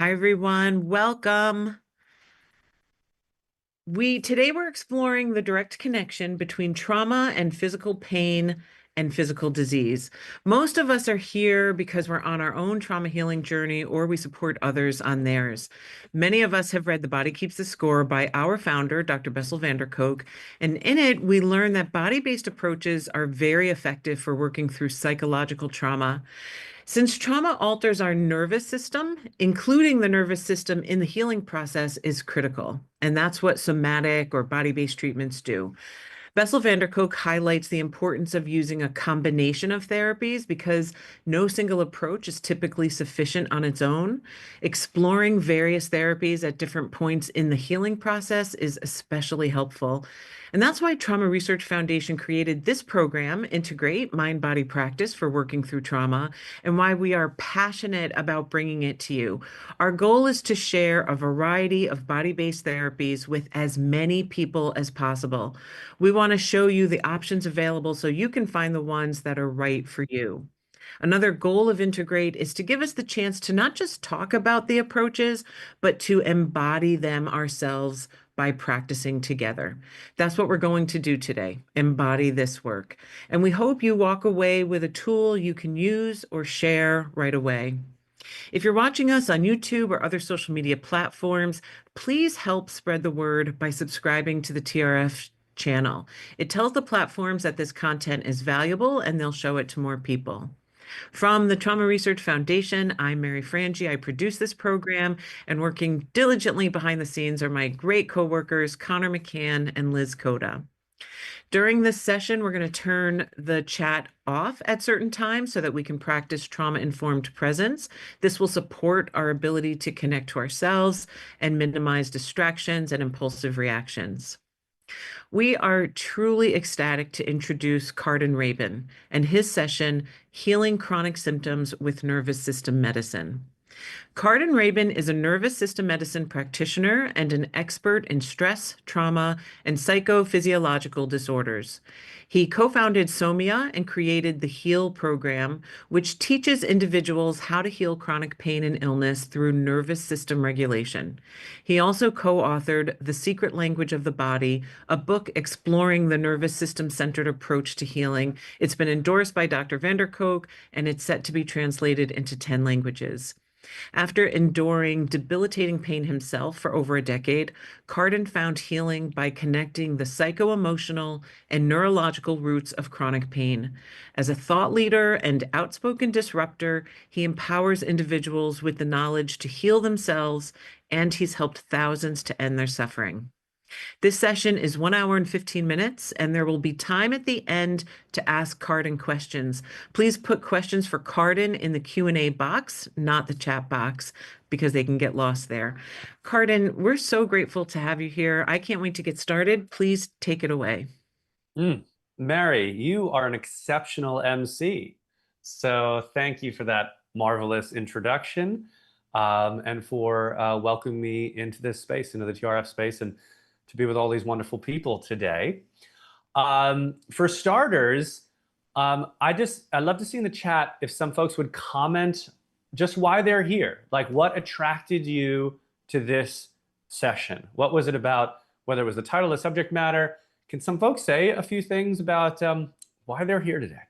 Hi everyone, welcome. Today we're exploring the direct connection between trauma and physical pain and physical disease. Most of us are here because we're on our own trauma healing journey or we support others on theirs. Many of us have read The Body Keeps the Score by our founder, Dr. Bessel van der Kolk, and in it we learn that body-based approaches are very effective for working through psychological trauma. Since trauma alters our nervous system, including the nervous system in the healing process is critical. And that's what somatic or body-based treatments do. Bessel van der Kolk highlights the importance of using a combination of therapies because no single approach is typically sufficient on its own. Exploring various therapies at different points in the healing process is especially helpful. And that's why Trauma Research Foundation created this program, Integrate Mind Body Practice for Working Through Trauma, and why we are passionate about bringing it to you. Our goal is to share a variety of body-based therapies with as many people as possible. We want to show you the options available so you can find the ones that are right for you. Another goal of Integrate is to give us the chance to not just talk about the approaches, but to embody them ourselves by practicing together. That's what we're going to do today, embody this work. And we hope you walk away with a tool you can use or share right away. If you're watching us on YouTube or other social media platforms, please help spread the word by subscribing to the TRF channel. It tells the platforms that this content is valuable and they'll show it to more people. From the Trauma Research Foundation, I'm Mary Frangie. I produce this program, and working diligently behind the scenes are my great coworkers, Connor McCann and Liz Coda. During this session, we're going to turn the chat off at certain times so that we can practice trauma-informed presence. This will support our ability to connect to ourselves and minimize distractions and impulsive reactions. We are truly ecstatic to introduce Karden Rabin and his session, Healing Chronic Symptoms with Nervous System Medicine. Karden Rabin is a nervous system medicine practitioner and an expert in stress, trauma, and psychophysiological disorders. He co-founded Somia and created the HEAL program, which teaches individuals how to heal chronic pain and illness through nervous system regulation. He also co-authored The Secret Language of the Body, a book exploring the nervous system-centered approach to healing. It's been endorsed by Dr. van der Kolk, and it's set to be translated into 10 languages. After enduring debilitating pain himself for over a decade, Karden found healing by connecting the psycho-emotional and neurological roots of chronic pain. As a thought leader and outspoken disruptor, he empowers individuals with the knowledge to heal themselves, and he's helped thousands to end their suffering. This session is 1 hour and 15 minutes, and there will be time at the end to ask Karden questions. Please put questions for Karden in the Q&A box, not the chat box, because they can get lost there. Karden, we're so grateful to have you here. I can't wait to get started. Please take it away. Mary, you are an exceptional MC. So thank you for that marvelous introduction and for welcoming me into this space, into the TRF space, and to be with all these wonderful people today. For starters, I'd love to see in the chat if some folks would comment just why they're here. Like, what attracted you to this session? What was it about, whether it was the title, the subject matter? Can some folks say a few things about why they're here today?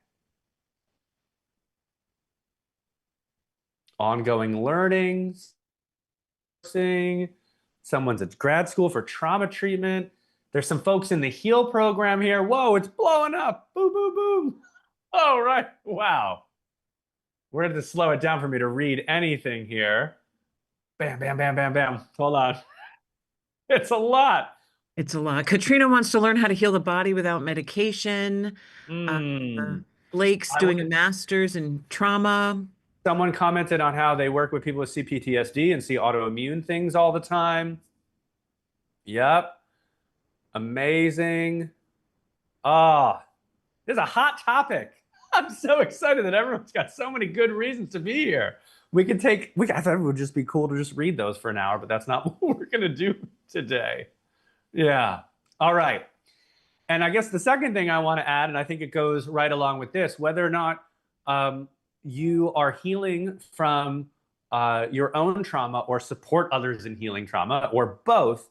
Ongoing learning, someone's at grad school for trauma treatment. There's some folks in the HEAL program here. Whoa, it's blowing up. Boom, boom, boom. Oh, right. Wow. We're going to slow it down for me to read anything here. Bam, bam, bam, bam, bam. Hold on. It's a lot. It's a lot. Katrina wants to learn how to heal the body without medication. Blake's doing a master's in trauma. Someone commented on how they work with people with CPTSD and see autoimmune things all the time. Yep. Amazing. Ah, this is a hot topic. I'm so excited that everyone's got so many good reasons to be here. I thought it would just be cool to just read those for an hour, but that's not what we're going to do today. Yeah. All right. And I guess the second thing I want to add, and I think it goes right along with this, whether or not you are healing from your own trauma or support others in healing trauma, or both,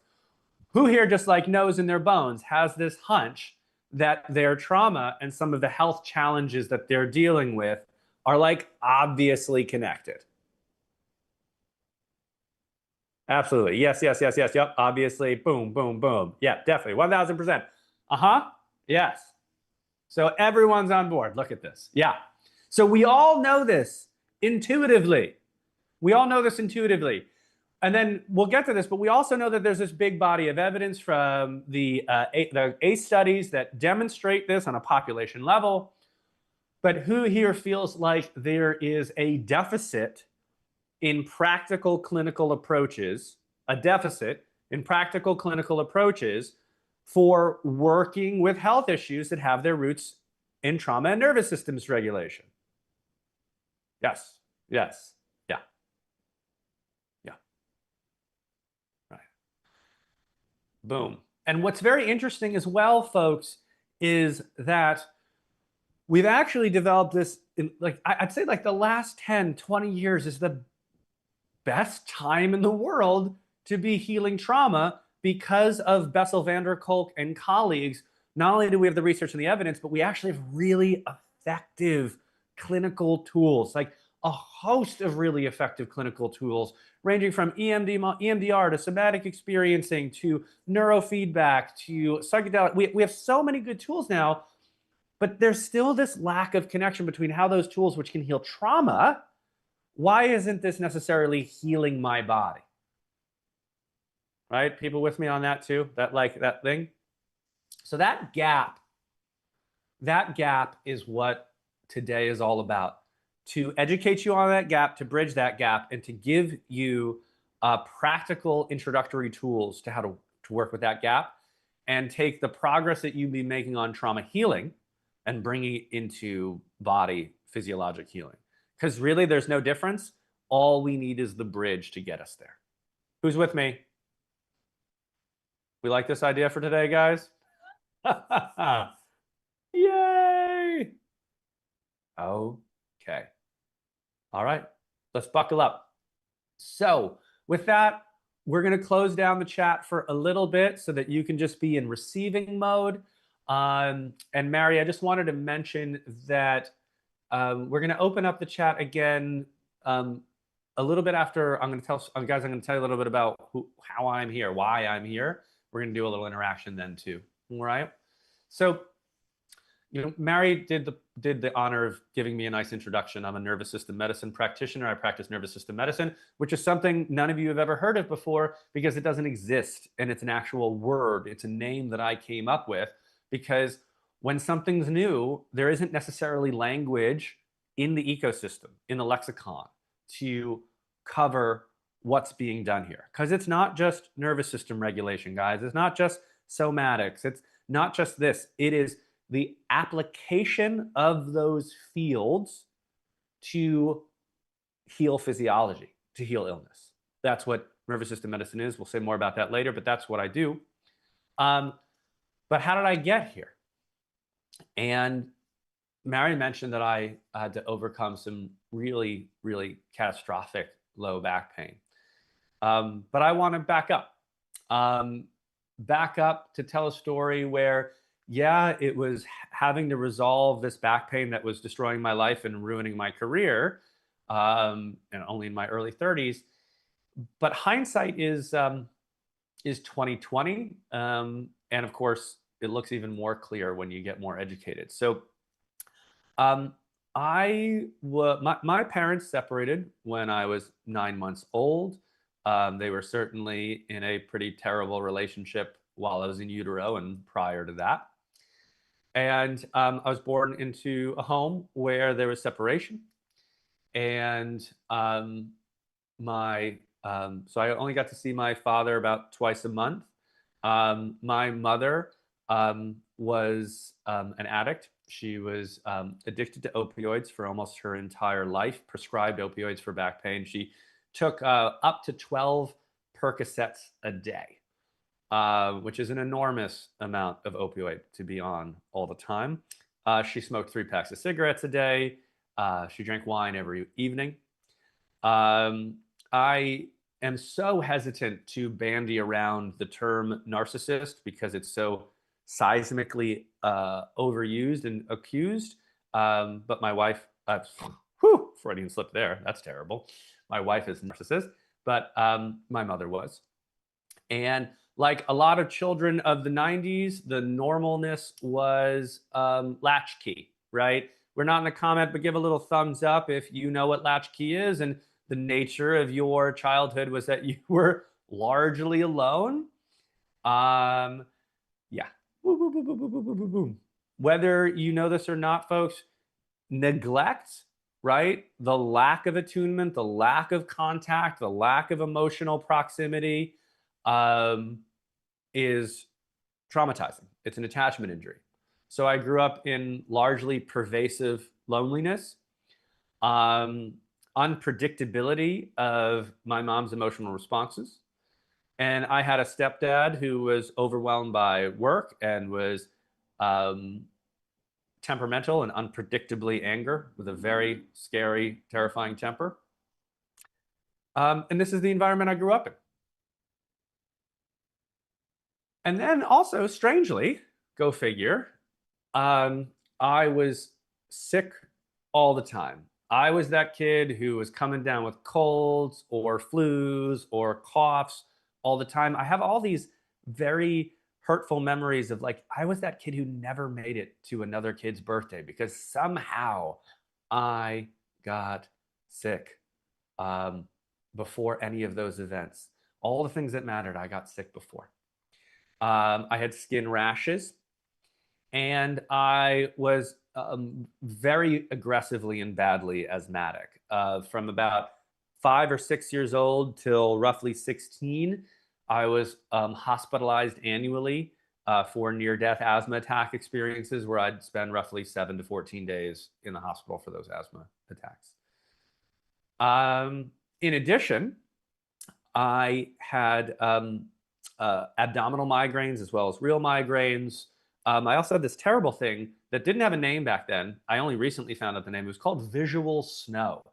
who here just like knows in their bones, has this hunch that their trauma and some of the health challenges that they're dealing with are like obviously connected? Absolutely. Yes, yes, yes, yes. Yep. Obviously. Boom, boom, boom. Yeah, definitely. 1000%. Uh-huh. Yes. So everyone's on board. Look at this. Yeah. So we all know this intuitively. We all know this intuitively. And then we'll get to this, but we also know that there's this big body of evidence from the ACE studies that demonstrate this on a population level. But who here feels like there is a deficit in practical clinical approaches, a deficit in practical clinical approaches for working with health issues that have their roots in trauma and nervous systems regulation? Yes, yes, yeah, yeah, right. Boom. And what's very interesting as well, folks, is that we've actually developed this in, like, I'd say like the last 10, 20 years is the best time in the world to be healing trauma because of Bessel, Kolk, and colleagues. Not only do we have the research and the evidence, but we actually have really effective clinical tools, like a host of really effective clinical tools, ranging from EMDR to somatic experiencing to neurofeedback to psychedelic. We have so many good tools now, but there's still this lack of connection between how those tools, which can heal trauma, why isn't this necessarily healing my body? Right? People with me on that too? That thing? So that gap is what today is all about. To educate you on that gap, to bridge that gap, and to give you practical introductory tools to how to work with that gap and take the progress that you've been making on trauma healing and bringing it into body physiologic healing. Because really, there's no difference. All we need is the bridge to get us there. Who's with me? We like this idea for today, guys? Yay! Okay. All right. Let's buckle up. So with that, we're going to close down the chat for a little bit so that you can just be in receiving mode. And Mary, I just wanted to mention that we're going to open up the chat again a little bit after. I'm going to tell guys. I'm going to tell you a little bit about how I'm here, why I'm here. We're going to do a little interaction then too. All right. So, Mary did the honor of giving me a nice introduction. I'm a nervous system medicine practitioner. I practice nervous system medicine, which is something none of you have ever heard of before because it doesn't exist and it's an actual word. It's a name that I came up with because when something's new, there isn't necessarily language in the ecosystem, in the lexicon, to cover what's being done here. Because it's not just nervous system regulation, guys. It's not just somatics. It's not just this. It is the application of those fields to heal physiology, to heal illness. That's what nervous system medicine is. We'll say more about that later, but that's what I do. But how did I get here? And Mary mentioned that I had to overcome some really, really catastrophic low back pain. But I want to back up. Back up to tell a story where, yeah, it was having to resolve this back pain that was destroying my life and ruining my career, and only in my early 30s. But hindsight is 2020, and of course, it looks even more clear when you get more educated. So, my parents separated when I was 9 months old. They were certainly in a pretty terrible relationship while I was in utero and prior to that. And I was born into a home where there was separation. And so I only got to see my father about twice a month. My mother was an addict. She was addicted to opioids for almost her entire life, prescribed opioids for back pain. She took up to 12 Percocets a day, which is an enormous amount of opioid to be on all the time. She smoked 3 packs of cigarettes a day. She drank wine every evening. I am so hesitant to bandy around the term narcissist because it's so seismically overused and accused. But my wife, whew, Freudian slip there. That's terrible. My wife is a narcissist, but my mother was. And like a lot of children of the 90s, the normalness was latchkey, right? We're not in the comment, but give a little thumbs up if you know what latchkey is. And the nature of your childhood was that you were largely alone. Yeah. Boom, boom, boom, boom, boom, boom, boom, boom. Whether you know this or not, folks, neglect, right? The lack of attunement, the lack of contact, the lack of emotional proximity is traumatizing. It's an attachment injury. So I grew up in largely pervasive loneliness, unpredictability of my mom's emotional responses. And I had a stepdad who was overwhelmed by work and was temperamental and unpredictably angry with a very scary, terrifying temper. And this is the environment I grew up in. And then also, strangely, go figure, I was sick all the time. I was that kid who was coming down with colds or flus or coughs all the time. I have all these very hurtful memories of like, I was that kid who never made it to another kid's birthday because somehow I got sick before any of those events. All the things that mattered, I got sick before. I had skin rashes, and I was very aggressively and badly asthmatic. From about 5 or 6 years old till roughly 16, I was hospitalized annually for near-death asthma attack experiences where I'd spend roughly 7 to 14 days in the hospital for those asthma attacks. In addition, I had abdominal migraines as well as real migraines. I also had this terrible thing that didn't have a name back then. I only recently found out the name. It was called visual snow.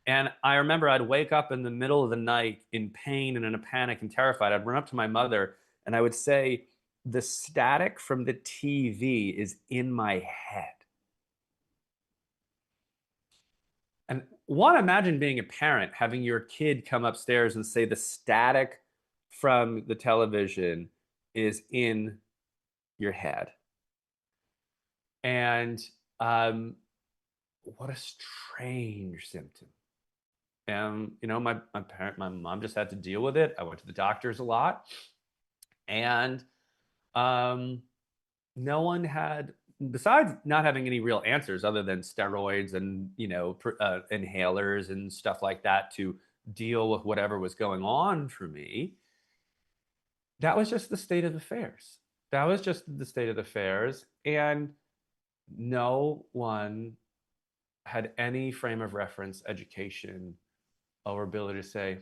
And I remember I'd wake up in the middle of the night in pain and in a panic and terrified. I'd run up to my mother and I would say, the static from the TV is in my head. And imagine being a parent, having your kid come upstairs and say the static from the television is in your head. And what a strange symptom. And my mom just had to deal with it. I went to the doctors a lot, and no one had, besides not having any real answers other than steroids and inhalers and stuff like that to deal with whatever was going on for me. That was just the state of affairs. That was just the state of affairs. And no one had any frame of reference, education, or ability to say,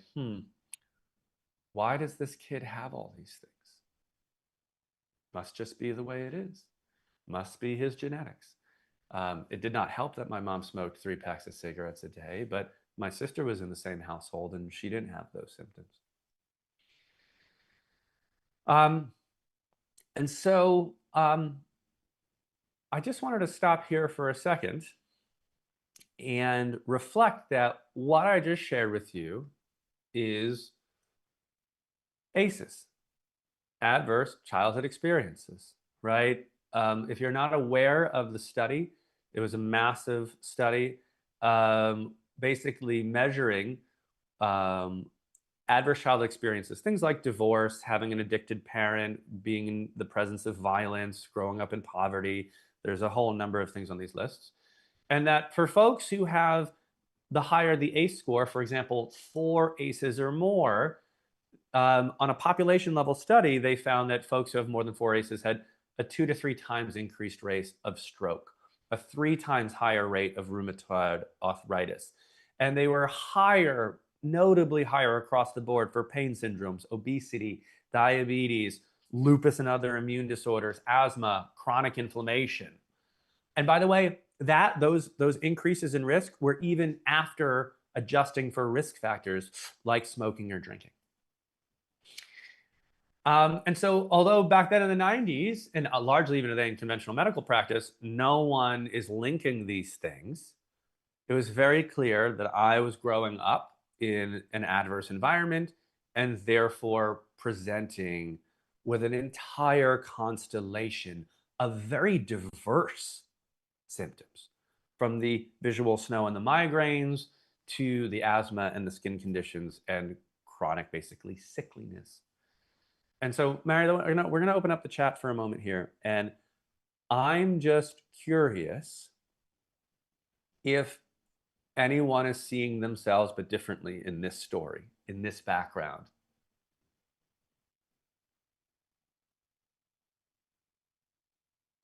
why does this kid have all these things? Must just be the way it is. Must be his genetics. It did not help that my mom smoked 3 packs of cigarettes a day, but my sister was in the same household and she didn't have those symptoms. And so I just wanted to stop here for a second and reflect that what I just shared with you is ACEs, adverse childhood experiences, right? If you're not aware of the study, it was a massive study basically measuring adverse childhood experiences, things like divorce, having an addicted parent, being in the presence of violence, growing up in poverty. There's a whole number of things on these lists. And that for folks who have the higher the ACE score, for example, 4 ACEs or more, on a population level study, they found that folks who have more than 4 ACEs had a 2 to 3 times increased rate of stroke, a 3 times higher rate of rheumatoid arthritis. And they were higher, notably higher across the board for pain syndromes, obesity, diabetes, lupus and other immune disorders, asthma, chronic inflammation. And by the way, those increases in risk were even after adjusting for risk factors like smoking or drinking. And so, although back then in the 90s, and largely even today in conventional medical practice, no one is linking these things, it was very clear that I was growing up in an adverse environment and therefore presenting with an entire constellation of very diverse symptoms, from the visual snow and the migraines to the asthma and the skin conditions and chronic, basically, sickliness. And so, Mary, we're gonna open up the chat for a moment here, and I'm just curious if anyone is seeing themselves but differently in this story, in this background.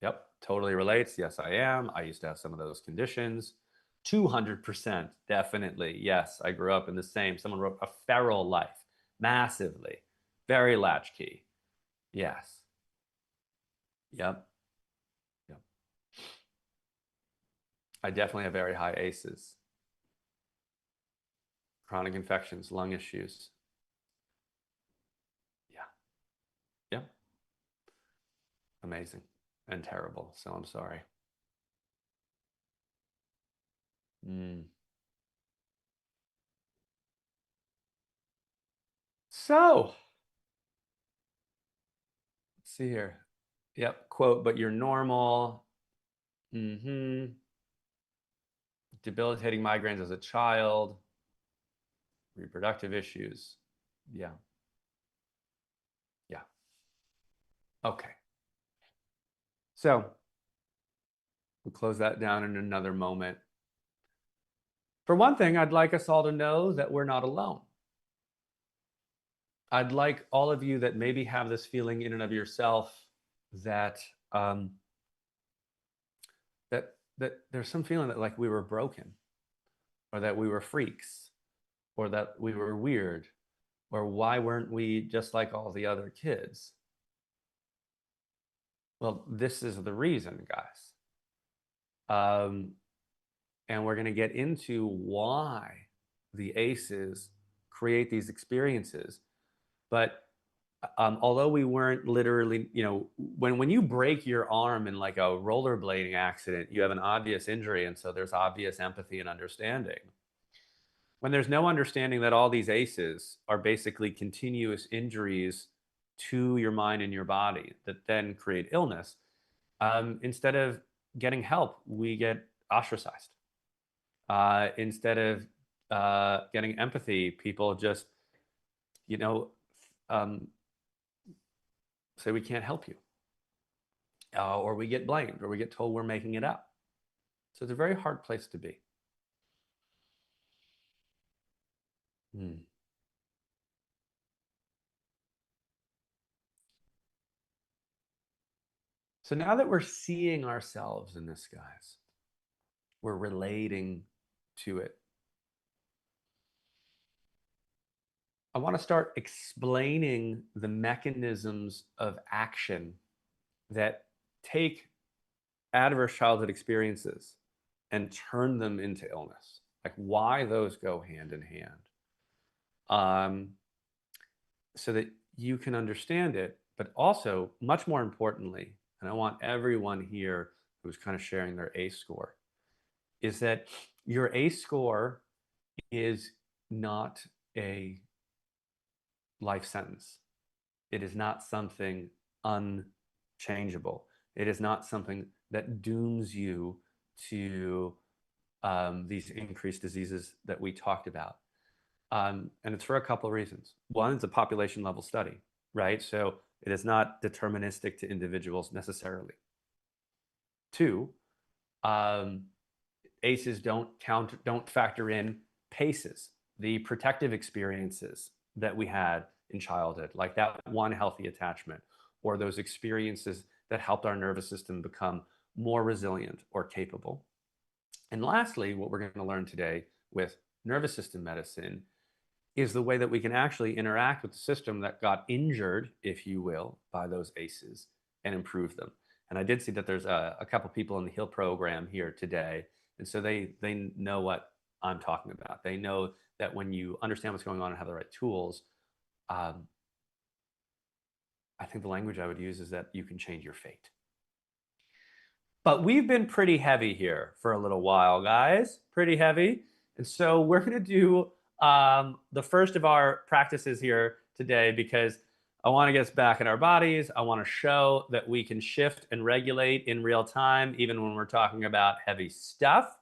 Yep, totally relates. Yes, I am. I used to have some of those conditions. 200%, definitely. Yes, I grew up in the same. Someone wrote a feral life, massively, very latchkey. Yes. Yep. Yep. I definitely have very high ACEs. Chronic infections, lung issues. Yeah. Yep. Amazing and terrible. So I'm sorry. So, let's see here. Yep, quote, but you're normal. Debilitating migraines as a child. Reproductive issues. Yeah. Yeah. Okay. So, we'll close that down in another moment. For one thing, I'd like us all to know that we're not alone. I'd like all of you that maybe have this feeling in and of yourself that that there's some feeling that like we were broken, or that we were freaks, or that we were weird, or why weren't we just like all the other kids? Well, this is the reason, guys. And we're going to get into why the ACEs create these experiences. But although we weren't literally, when you break your arm in like a rollerblading accident, you have an obvious injury. And so there's obvious empathy and understanding. When there's no understanding that all these ACEs are basically continuous injuries to your mind and your body that then create illness, instead of getting help, we get ostracized. Instead of getting empathy, people just, say we can't help you, or we get blamed, or we get told we're making it up. So it's a very hard place to be. So now that we're seeing ourselves in this, guys, we're relating to it. I want to start explaining the mechanisms of action that take adverse childhood experiences and turn them into illness, like why those go hand in hand, so that you can understand it. But also, much more importantly, and I want everyone here who's kind of sharing their ACE score, is that your ACE score is not a life sentence. It is not something unchangeable. It is not something that dooms you to these increased diseases that we talked about. And it's for a couple of reasons. One, it's a population level study, right? So it is not deterministic to individuals necessarily. Two, ACEs don't factor in PACEs, the protective experiences that we had in childhood, like that one healthy attachment, or those experiences that helped our nervous system become more resilient or capable. And lastly, what we're going to learn today with nervous system medicine is the way that we can actually interact with the system that got injured, if you will, by those ACEs and improve them. And I did see that there's a couple people in the HEAL program here today. And so they know what I'm talking about. They know that when you understand what's going on and have the right tools, I think the language I would use is that you can change your fate. But we've been pretty heavy here for a little while, guys. Pretty heavy. And so we're going to do the first of our practices here today because I want to get us back in our bodies. I want to show that we can shift and regulate in real time, even when we're talking about heavy stuff.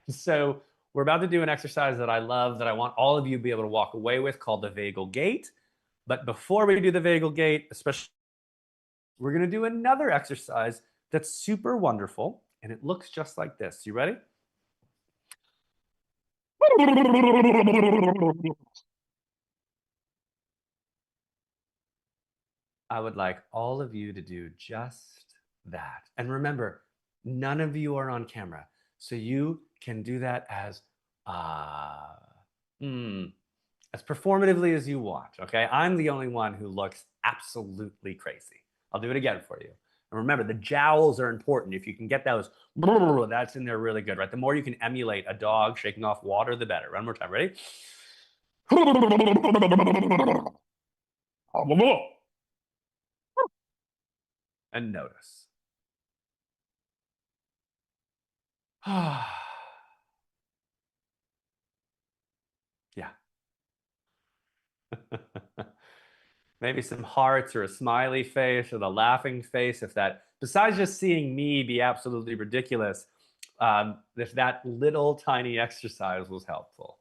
So we're about to do an exercise that I love, that I want all of you to be able to walk away with, called the vagal gate. But before we do the vagal gate, especially, we're going to do another exercise that's super wonderful, and it looks just like this. You ready? I would like all of you to do just that. And remember, none of you are on camera, so you can do that as performatively as you want, okay? I'm the only one who looks absolutely crazy. I'll do it again for you. And remember, the jowls are important. If you can get those, that's in there really good, right? The more you can emulate a dog shaking off water, the better. One more time, ready? And notice. Yeah. Maybe some hearts or a smiley face or the laughing face. If that, besides just seeing me be absolutely ridiculous, if that little tiny exercise was helpful.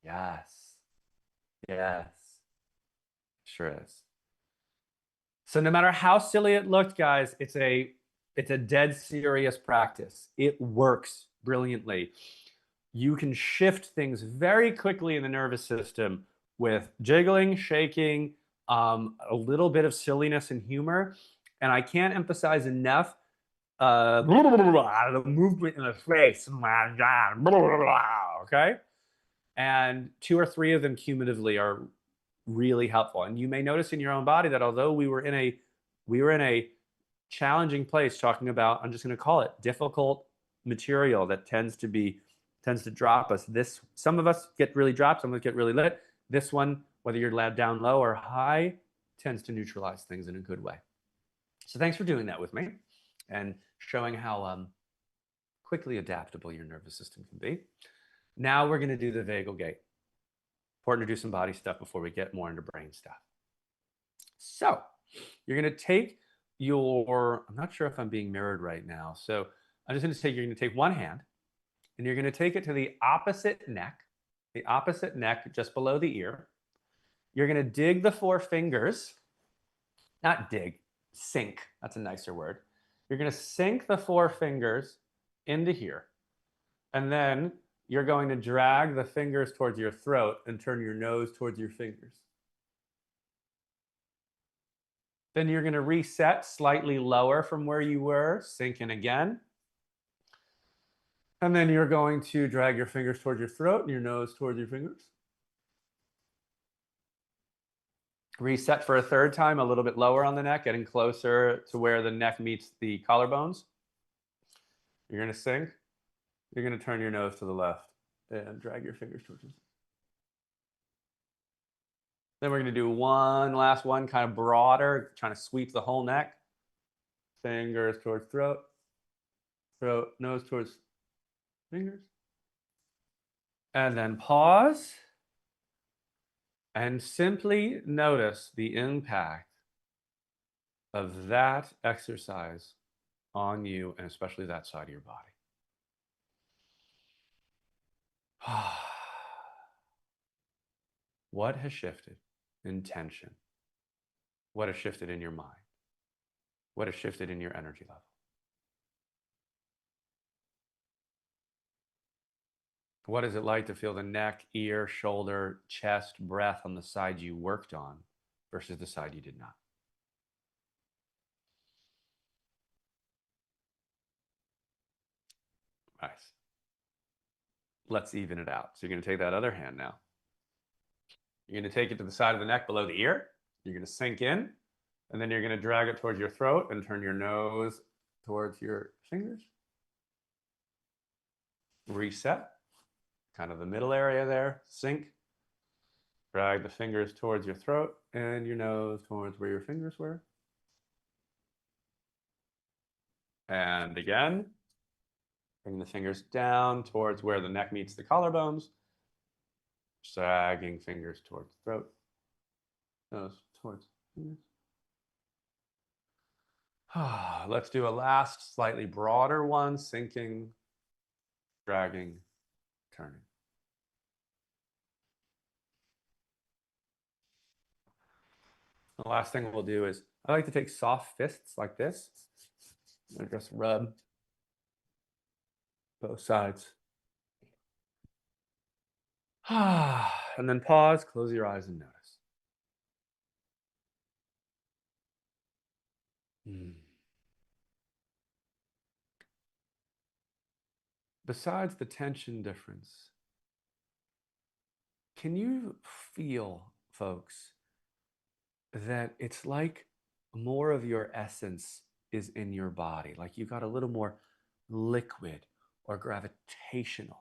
Yes. Yes. Sure is. So no matter how silly it looked, guys, it's a dead serious practice. It works brilliantly. You can shift things very quickly in the nervous system with jiggling, shaking, a little bit of silliness and humor. And I can't emphasize enough the movement in the face. Okay? And 2 or 3 of them cumulatively are really helpful. And you may notice in your own body that although we were in a challenging place talking about, I'm just going to call it difficult material that tends to drop us. Some of us get really dropped, some of us get really lit. This one, whether you're down low or high, tends to neutralize things in a good way. So thanks for doing that with me and showing how quickly adaptable your nervous system can be. Now we're going to do the vagal gate. Important to do some body stuff before we get more into brain stuff. So you're going to take I'm not sure if I'm being mirrored right now. So I'm just going to say you're going to take one hand and you're going to take it to the opposite neck just below the ear. You're going to dig the 4 fingers, not dig, sink. That's a nicer word. You're going to sink the 4 fingers into here. And then you're going to drag the fingers towards your throat and turn your nose towards your fingers. Then you're going to reset slightly lower from where you were, sink in again. And then you're going to drag your fingers towards your throat and your nose towards your fingers. Reset for a 3rd time, a little bit lower on the neck, getting closer to where the neck meets the collarbones. You're going to sink. You're going to turn your nose to the left and drag your fingers towards you. Then we're going to do one last one, kind of broader, trying to sweep the whole neck. Fingers towards throat, nose towards fingers. And then pause and simply notice the impact of that exercise on you, and especially that side of your body. What has shifted in tension? What has shifted in your mind? What has shifted in your energy level? What is it like to feel the neck, ear, shoulder, chest, breath on the side you worked on versus the side you did not? Nice. Let's even it out. So you're going to take that other hand now. You're going to take it to the side of the neck below the ear. You're going to sink in, and then you're going to drag it towards your throat and turn your nose towards your fingers. reset, kind of the middle area there, sink. Drag the fingers towards your throat and your nose towards where your fingers were. And again, bring the fingers down towards where the neck meets the collarbones. Sagging fingers towards the throat. Nose towards fingers. Let's do a last, slightly broader one, sinking, dragging, turning. The last thing we'll do is, I like to take soft fists like this and just rub both sides. And then pause, close your eyes and notice. Besides the tension difference, can you feel, folks, that it's like more of your essence is in your body? Like you got a little more liquid or gravitational.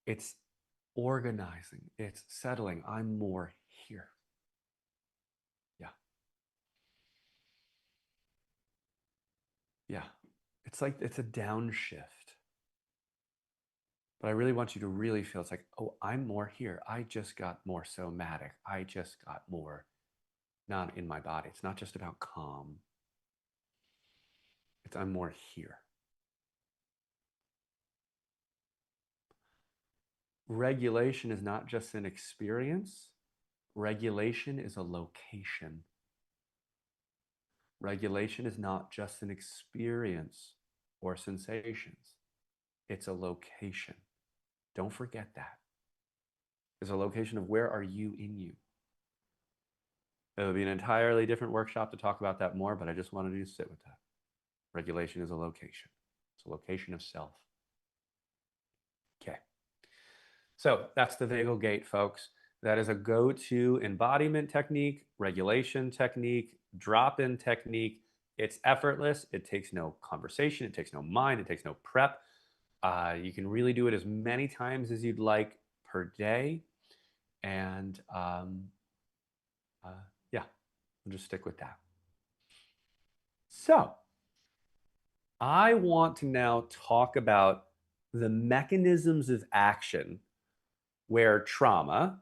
It's organizing, it's settling. I'm more here. Yeah. Yeah. It's like it's a downshift. But I really want you to really feel it's like, oh, I'm more here. I just got more somatic. I just got more not in my body. It's not just about calm. It's I'm more here. Regulation is not just an experience. Regulation is a location. Regulation is not just an experience or sensations. It's a location. Don't forget that. It's a location of where are you in you. It would be an entirely different workshop to talk about that more, but I just wanted you to sit with that. Regulation is a location. It's a location of self. Okay. So that's the vagal gate, folks. That is a go-to embodiment technique, regulation technique, drop-in technique. It's effortless. It takes no conversation. It takes no mind. It takes no prep. You can really do it as many times as you'd like per day. And yeah, we'll just stick with that. So I want to now talk about the mechanisms of action where trauma,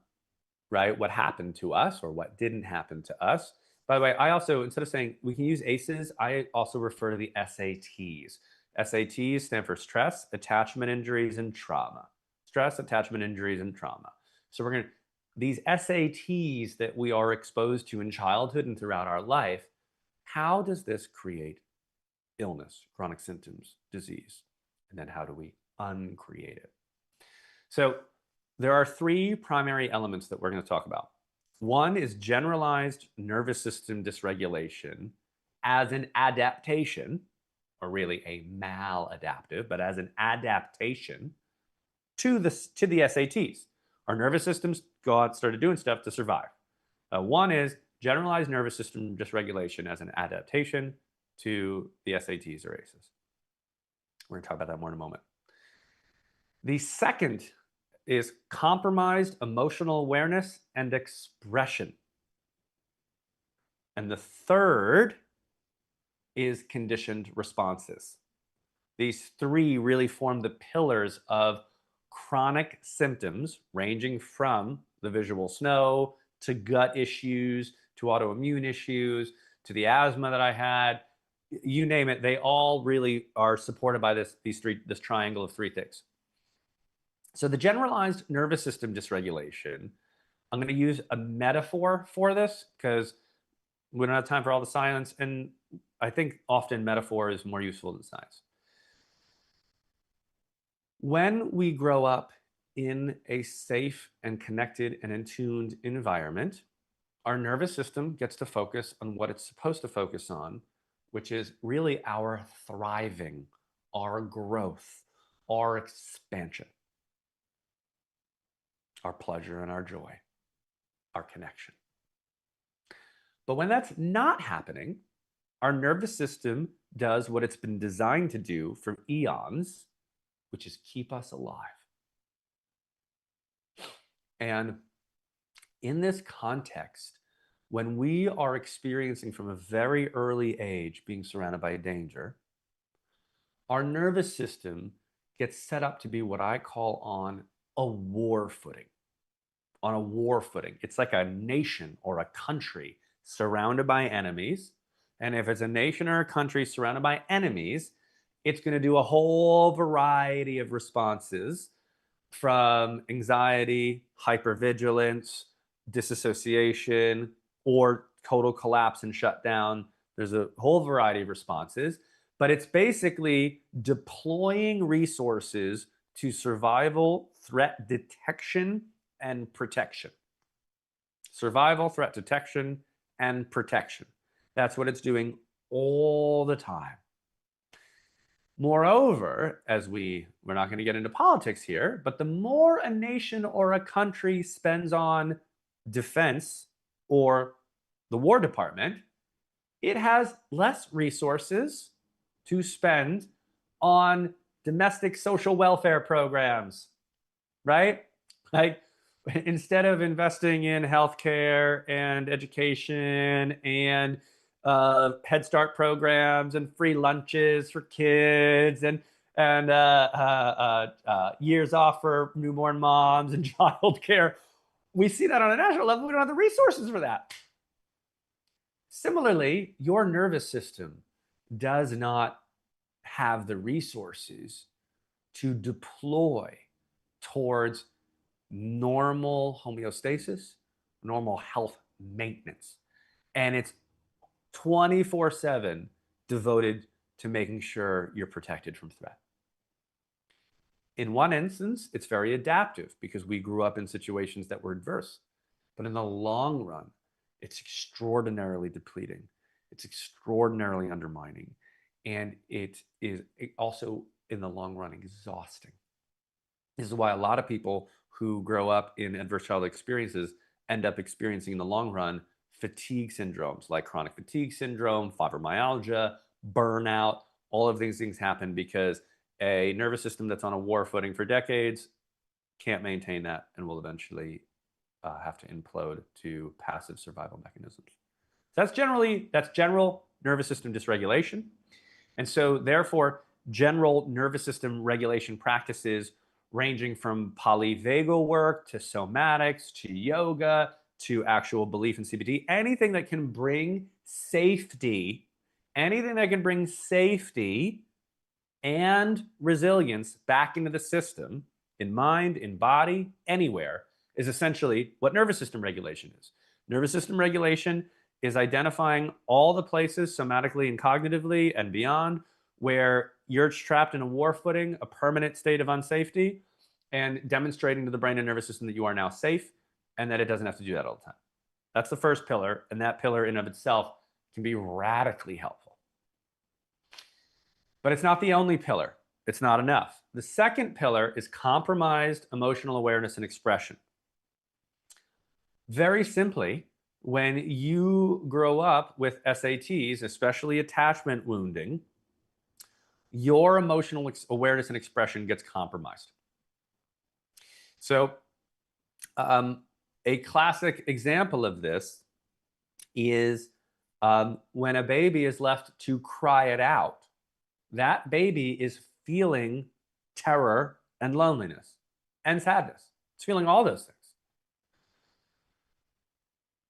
right, what happened to us or what didn't happen to us. By the way, I also, instead of saying we can use ACEs, I also refer to the SATs. SATs stand for stress, attachment injuries, and trauma. Stress, attachment injuries, and trauma. So we're going to, these SATs that we are exposed to in childhood and throughout our life, how does this create illness, chronic symptoms, disease? And then how do we uncreate it? So there are three primary elements that we're going to talk about. One is generalized nervous system dysregulation as an adaptation, or really a maladaptive, but as an adaptation to the SATs. Our nervous systems started doing stuff to survive. One is generalized nervous system dysregulation as an adaptation to the SATs or ACEs. We're going to talk about that more in a moment. The second is compromised emotional awareness and expression. And the third is conditioned responses. These three really form the pillars of chronic symptoms, ranging from the visual snow to gut issues to autoimmune issues to the asthma that I had. You name it, they all really are supported by this triangle of three things. So the generalized nervous system dysregulation, I'm going to use a metaphor for this because we don't have time for all the science, and I think often metaphor is more useful than science. When we grow up in a safe and connected and attuned environment, our nervous system gets to focus on what it's supposed to focus on, which is really our thriving, our growth, our expansion, our pleasure and our joy, our connection. But when that's not happening, our nervous system does what it's been designed to do for eons, which is keep us alive. And in this context, when we are experiencing from a very early age being surrounded by danger, our nervous system gets set up to be what I call on a war footing. On a war footing. It's like a nation or a country surrounded by enemies. And if it's a nation or a country surrounded by enemies, it's going to do a whole variety of responses from anxiety, hypervigilance, disassociation, or total collapse and shutdown. There's a whole variety of responses, but it's basically deploying resources to survival, threat detection, and protection. Survival, threat detection, and protection. That's what it's doing all the time. Moreover, as we're not going to get into politics here, but the more a nation or a country spends on defense or the War Department, it has less resources to spend on domestic social welfare programs, right? Like, instead of investing in healthcare and education and Head Start programs and free lunches for kids and years off for newborn moms and childcare, we see that on a national level. We don't have the resources for that. Similarly, your nervous system does not have the resources to deploy towards normal homeostasis, normal health maintenance. And it's 24/7 devoted to making sure you're protected from threat. In one instance, it's very adaptive because we grew up in situations that were adverse. But in the long run, it's extraordinarily depleting. It's extraordinarily undermining. And it is also, in the long run, exhausting. This is why a lot of people who grow up in adverse childhood experiences end up experiencing, in the long run, fatigue syndromes like chronic fatigue syndrome, fibromyalgia, burnout. All of these things happen because a nervous system that's on a war footing for decades can't maintain that and will eventually have to implode to passive survival mechanisms. So that's general nervous system dysregulation. And so therefore, general nervous system regulation practices ranging from polyvagal work to somatics to yoga to actual belief in CBT, anything that can bring safety, and resilience back into the system, in mind, in body, anywhere, is essentially what nervous system regulation is. Nervous system regulation is identifying all the places somatically and cognitively and beyond where you're trapped in a war footing, a permanent state of unsafety, and demonstrating to the brain and nervous system that you are now safe and that it doesn't have to do that all the time. That's the first pillar, and that pillar in of itself can be radically helpful. But it's not the only pillar. It's not enough. The second pillar is compromised emotional awareness and expression. Very simply, when you grow up with SATs, especially attachment wounding, your emotional awareness and expression gets compromised. So a classic example of this is when a baby is left to cry it out. That baby is feeling terror and loneliness and sadness. It's feeling all those things.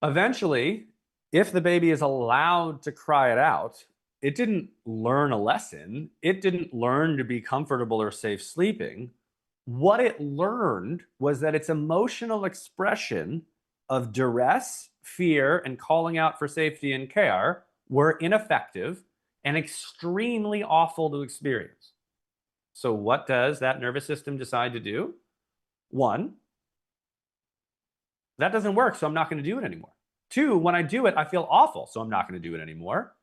Eventually, if the baby is allowed to cry it out, it didn't learn a lesson. It didn't learn to be comfortable or safe sleeping. What it learned was that its emotional expression of duress, fear, and calling out for safety and care were ineffective and extremely awful to experience. So what does that nervous system decide to do? One, that doesn't work, so I'm not going to do it anymore. Two, when I do it, I feel awful, so I'm not going to do it anymore.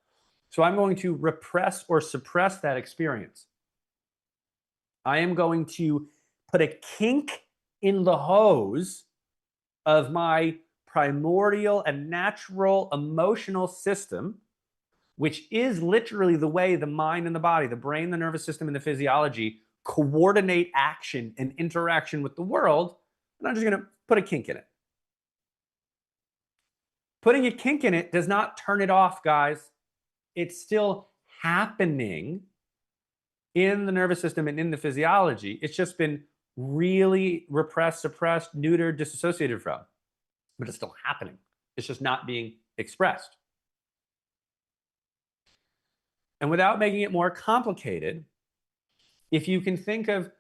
So I'm going to repress or suppress that experience. I am going to put a kink in the hose of my primordial and natural emotional system, which is literally the way the mind and the body, the brain, the nervous system, and the physiology coordinate action and interaction with the world, and I'm just going to put a kink in it. Putting a kink in it does not turn it off, guys. It's still happening in the nervous system and in the physiology. It's just been really repressed, suppressed, neutered, disassociated from, but it's still happening. It's just not being expressed. And without making it more complicated, if you can think of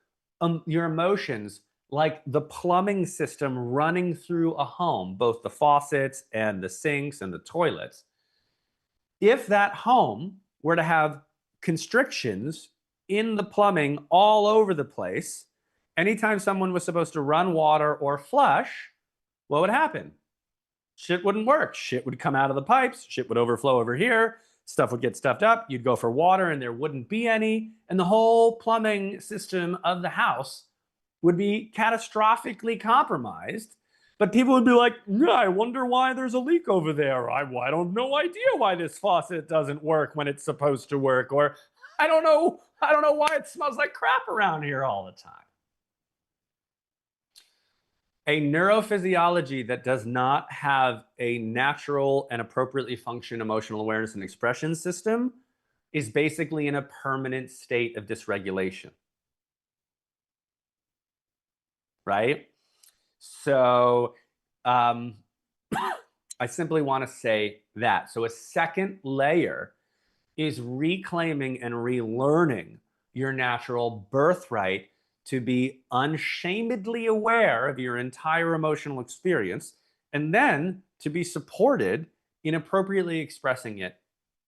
your emotions like the plumbing system running through a home, both the faucets and the sinks and the toilets, if that home were to have constrictions in the plumbing all over the place, anytime someone was supposed to run water or flush, what would happen? Shit wouldn't work. Shit would come out of the pipes. Shit would overflow over here. Stuff would get stuffed up. You'd go for water and there wouldn't be any. And the whole plumbing system of the house would be catastrophically compromised. But people would be like, yeah, I wonder why there's a leak over there. I don't no idea why this faucet doesn't work when it's supposed to work. Or I don't know why it smells like crap around here all the time. A neurophysiology that does not have a natural and appropriately functioning emotional awareness and expression system is basically in a permanent state of dysregulation. Right? So I simply want to say that. So a second layer is reclaiming and relearning your natural birthright to be unshamedly aware of your entire emotional experience, and then to be supported in appropriately expressing it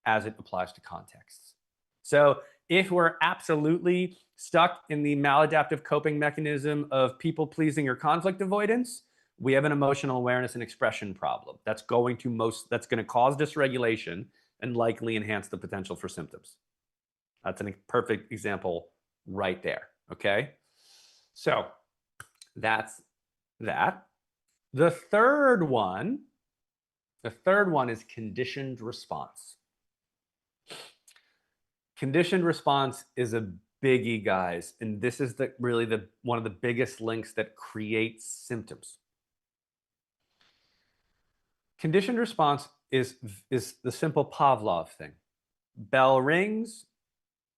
as it applies to contexts. So if we're absolutely stuck in the maladaptive coping mechanism of people pleasing or conflict avoidance, we have an emotional awareness and expression problem. That's going to cause dysregulation and likely enhance the potential for symptoms. That's a perfect example right there, okay? So that's that. The third one is conditioned response. Conditioned response is a biggie, guys, and this is really one of the biggest links that creates symptoms. Conditioned response is the simple Pavlov thing. Bell rings,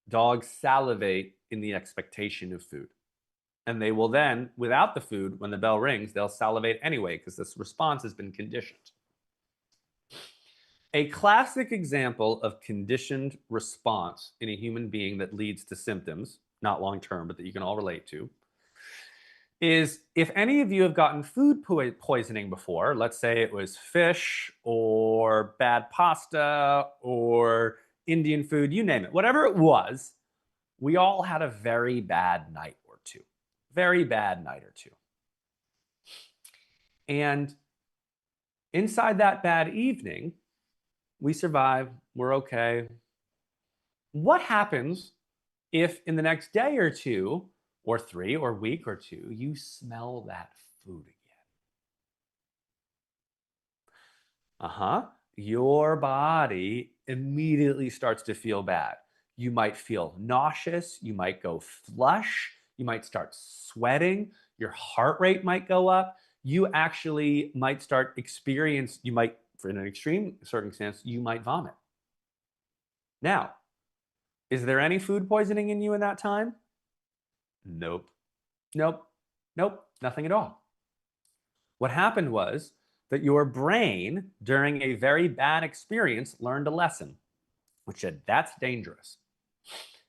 dogs salivate in the expectation of food. And they will then, without the food, when the bell rings, they'll salivate anyway because this response has been conditioned. A classic example of conditioned response in a human being that leads to symptoms, not long-term, but that you can all relate to, is if any of you have gotten food poisoning before, let's say it was fish or bad pasta or Indian food, you name it, whatever it was, we all had a very bad night or two. Very bad night or two. And inside that bad evening, we survive, we're okay. What happens if in the next day or two, or 3 or week or 2, you smell that food again? Your body immediately starts to feel bad. You might feel nauseous, you might go flush, you might start sweating, your heart rate might go up, you actually might for an extreme circumstance, you might vomit. Now, is there any food poisoning in you in that time? Nope. Nothing at all. What happened was that your brain, during a very bad experience, learned a lesson, which said, that's dangerous.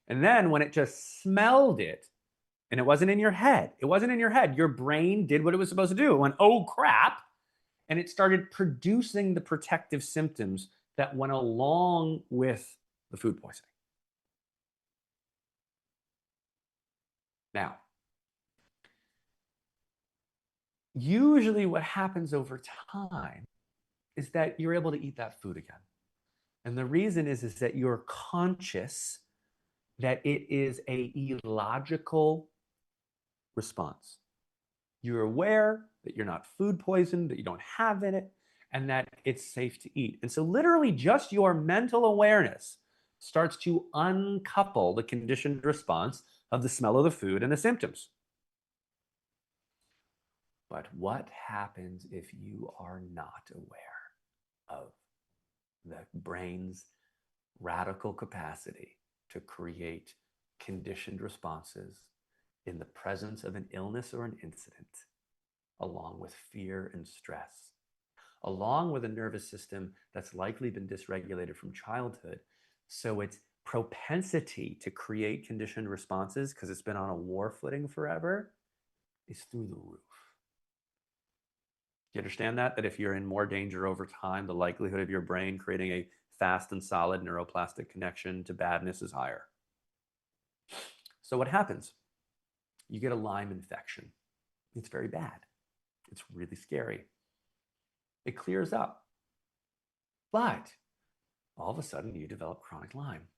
And then when it just smelled it, and it wasn't in your head, your brain did what it was supposed to do. It went, oh crap, and it started producing the protective symptoms that went along with the food poisoning. Now, usually what happens over time is that you're able to eat that food again. And the reason is that you're conscious that it is a illogical response. You're aware that you're not food poisoned, that you don't have it, and that it's safe to eat. And so literally just your mental awareness starts to uncouple the conditioned response of the smell of the food and the symptoms. But what happens if you are not aware of the brain's radical capacity to create conditioned responses in the presence of an illness or an incident, along with fear and stress, along with a nervous system that's likely been dysregulated from childhood? So its propensity to create conditioned responses, because it's been on a war footing forever, is through the roof. You understand that? That if you're in more danger over time, the likelihood of your brain creating a fast and solid neuroplastic connection to badness is higher. So what happens? You get a Lyme infection. It's very bad. It's really scary. It clears up. But all of a sudden you develop chronic Lyme.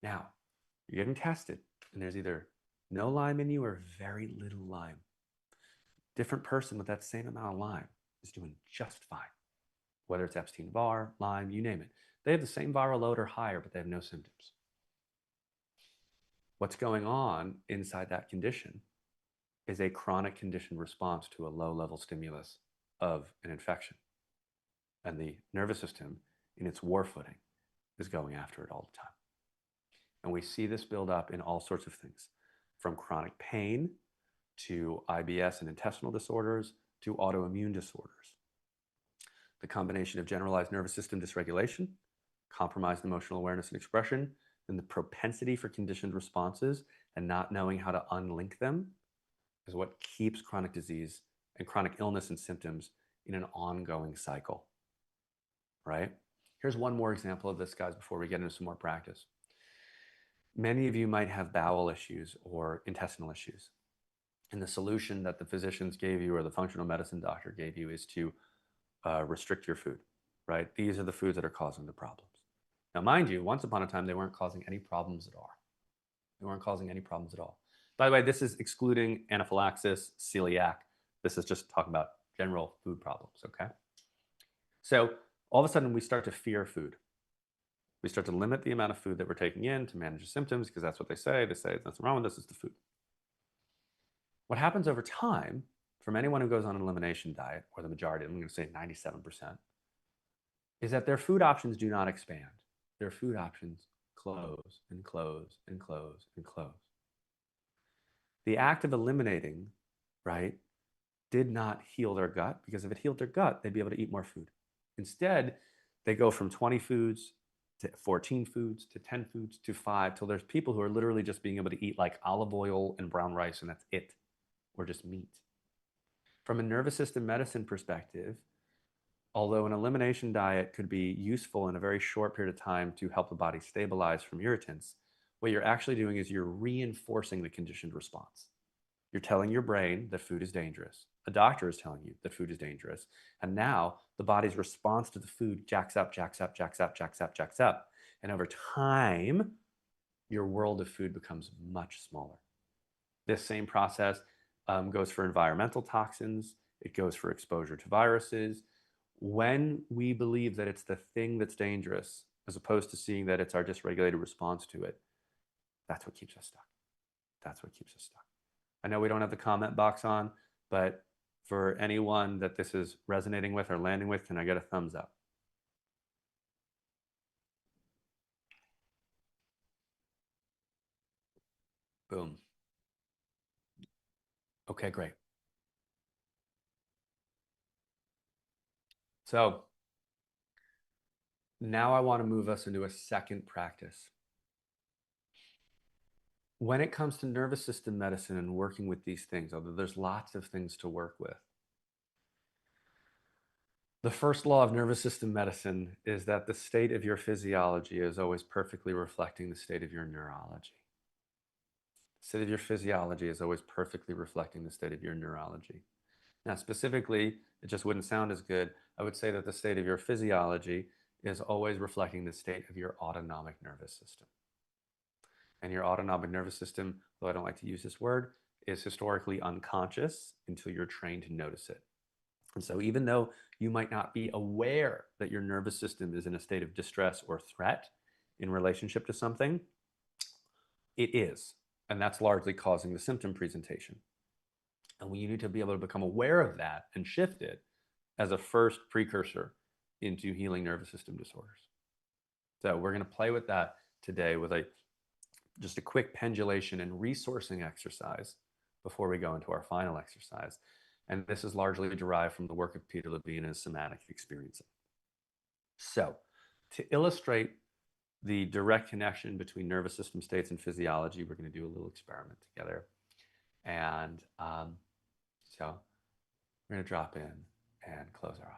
Now, you're getting tested, and there's either no Lyme in you or very little Lyme. Different person with that same amount of Lyme is doing just fine. Whether it's Epstein-Barr, Lyme, you name it. They have the same viral load or higher, but they have no symptoms. What's going on inside that condition is a chronic conditioned response to a low-level stimulus of an infection. And the nervous system, in its war footing, is going after it all the time. And we see this build up in all sorts of things, from chronic pain to IBS and intestinal disorders to autoimmune disorders. The combination of generalized nervous system dysregulation, compromised emotional awareness and expression, and the propensity for conditioned responses and not knowing how to unlink them is what keeps chronic disease and chronic illness and symptoms in an ongoing cycle, right? Here's one more example of this, guys, before we get into some more practice. Many of you might have bowel issues or intestinal issues. And the solution that the physicians gave you or the functional medicine doctor gave you is to restrict your food, right? These are the foods that are causing the problems. Now, mind you, once upon a time, they weren't causing any problems at all. They weren't causing any problems at all. By the way, this is excluding anaphylaxis, celiac. This is just talking about general food problems, okay? So all of a sudden, we start to fear food. We start to limit the amount of food that we're taking in to manage the symptoms, because that's what they say. They say there's nothing wrong with this, it's the food. What happens over time, from anyone who goes on an elimination diet, or the majority, I'm going to say 97%, is that their food options do not expand. Their food options close and close and close and close. The act of eliminating, right, did not heal their gut, because if it healed their gut, they'd be able to eat more food. Instead, they go from 20 foods to 14 foods to 10 foods to 5, till there's people who are literally just being able to eat like olive oil and brown rice, and that's it, or just meat. From a nervous system medicine perspective, although an elimination diet could be useful in a very short period of time to help the body stabilize from irritants, what you're actually doing is you're reinforcing the conditioned response. You're telling your brain that food is dangerous. A doctor is telling you that food is dangerous. And now the body's response to the food jacks up, jacks up, jacks up, jacks up, jacks up. And over time, your world of food becomes much smaller. This same process goes for environmental toxins. It goes for exposure to viruses. When we believe that it's the thing that's dangerous, as opposed to seeing that it's our dysregulated response to it, that's what keeps us stuck. That's what keeps us stuck. I know we don't have the comment box on, but for anyone that this is resonating with or landing with, can I get a thumbs up? Boom. Okay, great. So now I want to move us into a second practice. When it comes to nervous system medicine and working with these things, although there's lots of things to work with, the first law of nervous system medicine is that the state of your physiology is always perfectly reflecting the state of your neurology. The state of your physiology is always perfectly reflecting the state of your neurology. Now, specifically, it just wouldn't sound as good. I would say that the state of your physiology is always reflecting the state of your autonomic nervous system. And your autonomic nervous system, though I don't like to use this word, is historically unconscious until you're trained to notice it. And so even though you might not be aware that your nervous system is in a state of distress or threat in relationship to something, it is. And that's largely causing the symptom presentation. And we need to be able to become aware of that and shift it as a first precursor into healing nervous system disorders. So we're going to play with that today with just a quick pendulation and resourcing exercise before we go into our final exercise. And this is largely derived from the work of Peter Rabin and somatic experiencing. So to illustrate the direct connection between nervous system states and physiology, we're going to do a little experiment together. And so we're going to drop in and close our eyes.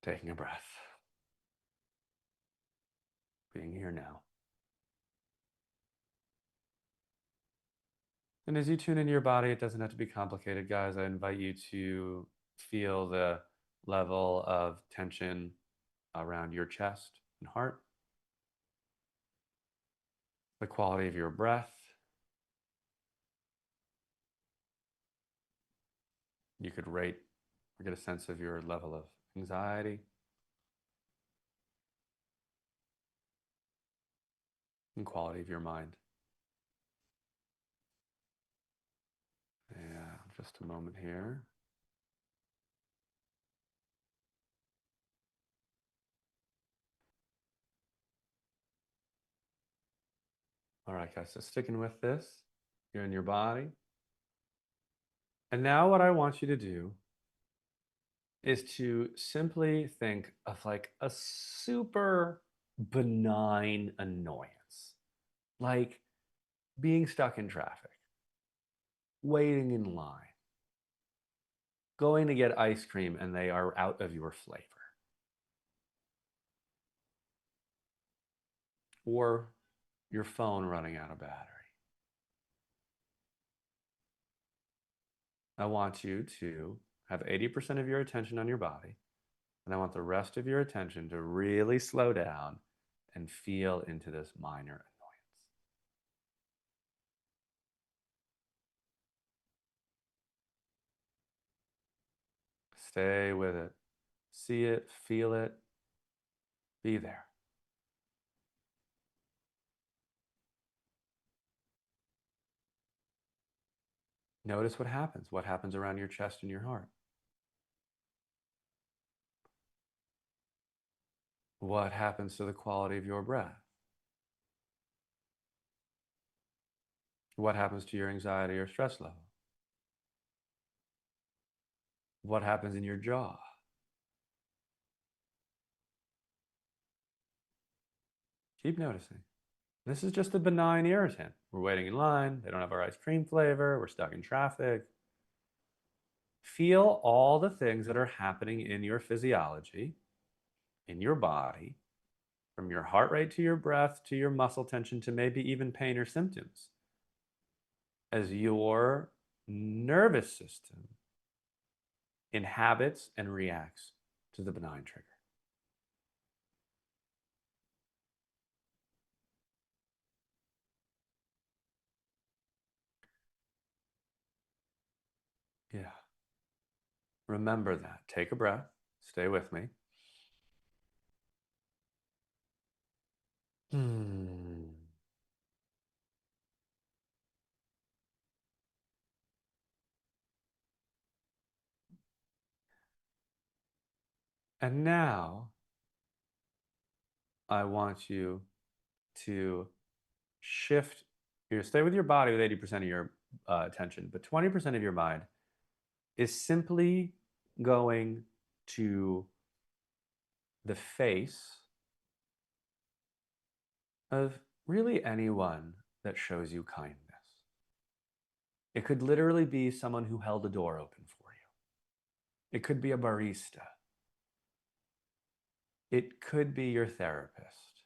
Taking a breath. Being here now. And as you tune into your body, it doesn't have to be complicated, guys. I invite you to feel the level of tension around your chest and heart, the quality of your breath. You could rate or get a sense of your level of anxiety and quality of your mind. Yeah, just a moment here. All right, guys, so sticking with this, you're in your body. And now what I want you to do is to simply think of like a super benign annoyance, like being stuck in traffic, waiting in line, going to get ice cream and they are out of your flavor, or your phone running out of battery. I want you to have 80% of your attention on your body, and I want the rest of your attention to really slow down and feel into this minor annoyance. Stay with it. See it, feel it, be there. Notice what happens. What happens around your chest and your heart? What happens to the quality of your breath? What happens to your anxiety or stress level? What happens in your jaw? Keep noticing. This is just a benign irritant. We're waiting in line. They don't have our ice cream flavor. We're stuck in traffic. Feel all the things that are happening in your physiology, in your body, from your heart rate to your breath to your muscle tension to maybe even pain or symptoms, as your nervous system inhabits and reacts to the benign trigger. Yeah. Remember that. Take a breath. Stay with me. Hmm. And now I want you to shift. You stay with your body with 80% of your attention, but 20% of your mind is simply going to the face of really anyone that shows you kindness. It could literally be someone who held a door open for you. It could be a barista. It could be your therapist.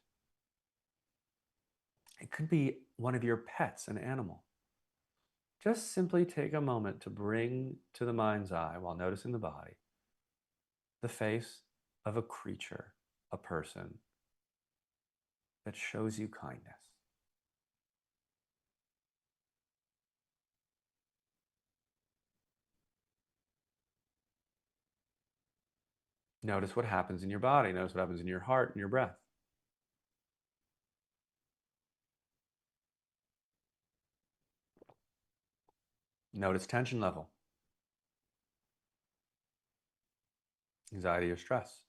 It could be one of your pets, an animal. Just simply take a moment to bring to the mind's eye, while noticing the body, the face of a creature, a person that shows you kindness. Notice what happens in your body. Notice what happens in your heart and your breath. Notice tension level, anxiety or stress.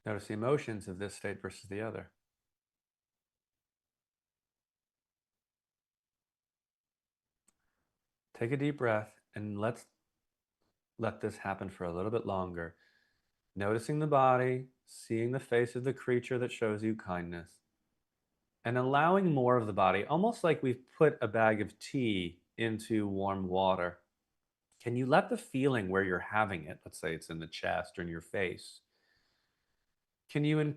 Notice the emotions of this state versus the other. Take a deep breath and let's let this happen for a little bit longer. Noticing the body, seeing the face of the creature that shows you kindness, and allowing more of the body, almost like we've put a bag of tea into warm water. Can you let the feeling where you're having it, let's say it's in the chest or in your face, can you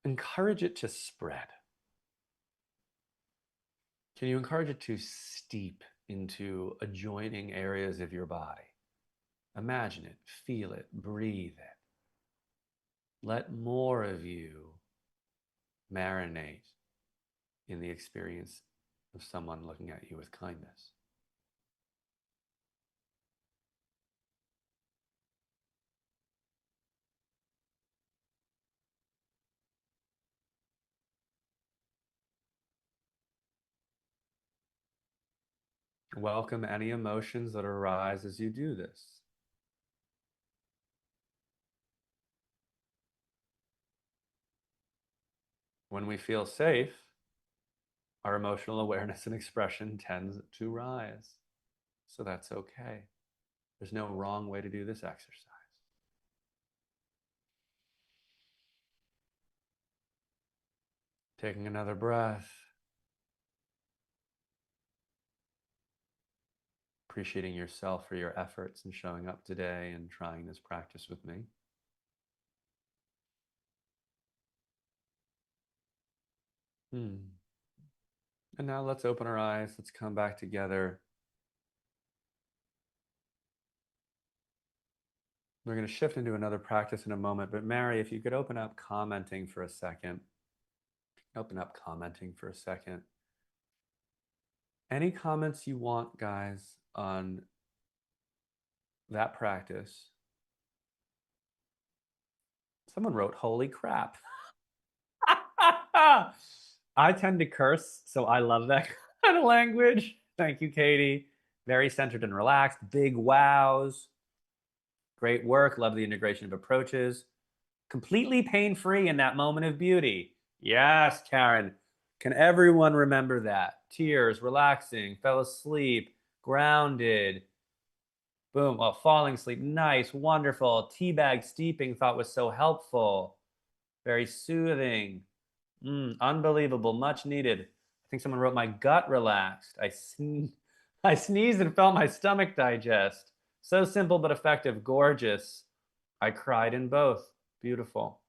encourage it to spread? Can you encourage it to steep into adjoining areas of your body? Imagine it, feel it, breathe it. Let more of you marinate in the experience of someone looking at you with kindness. Welcome any emotions that arise as you do this. When we feel safe, our emotional awareness and expression tends to rise. So that's okay. There's no wrong way to do this exercise. Taking another breath. Appreciating yourself for your efforts in showing up today and trying this practice with me. And now let's open our eyes. Let's come back together. We're going to shift into another practice in a moment, but Mary, if you could open up commenting for a second. Open up commenting for a second. Any comments you want, guys, on that practice? Someone wrote, holy crap. I tend to curse, so I love that kind of language. Thank you, Katie. Very centered and relaxed. Big wows. Great work. Love the integration of approaches. Completely pain-free in that moment of beauty. Yes, Karen. Can everyone remember that? Tears, relaxing, fell asleep, grounded. Boom. Oh, falling asleep. Nice, wonderful. Teabag steeping thought was so helpful. Very soothing. Unbelievable. Much needed. I think someone wrote my gut relaxed. I sneezed and felt my stomach digest. So simple but effective. Gorgeous. I cried in both. Beautiful.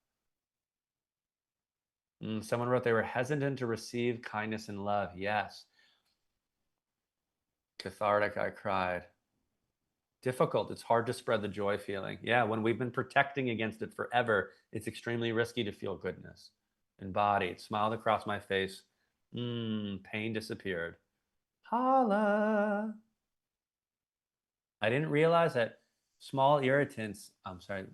Someone wrote they were hesitant to receive kindness and love. Yes. Cathartic. I cried. Difficult. It's hard to spread the joy feeling. Yeah, when we've been protecting against it forever, it's extremely risky to feel goodness. Embodied. Smiled across my face. Pain disappeared. Holla. I didn't realize that small irritants. I'm sorry.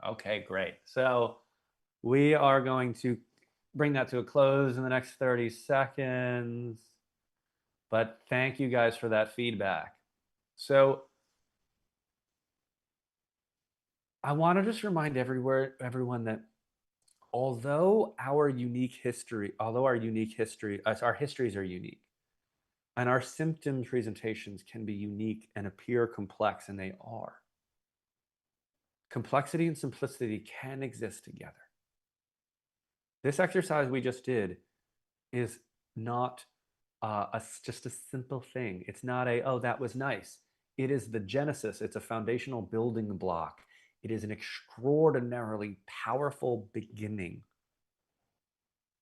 Okay, great. So we are going to bring that to a close in the next 30 seconds. But thank you guys for that feedback. So I want to just remind everyone that although our histories are unique, and our symptom presentations can be unique and appear complex, and they are. Complexity and simplicity can exist together. This exercise we just did is not just a simple thing. It's not oh, that was nice. It is the genesis. It's a foundational building block. It is an extraordinarily powerful beginning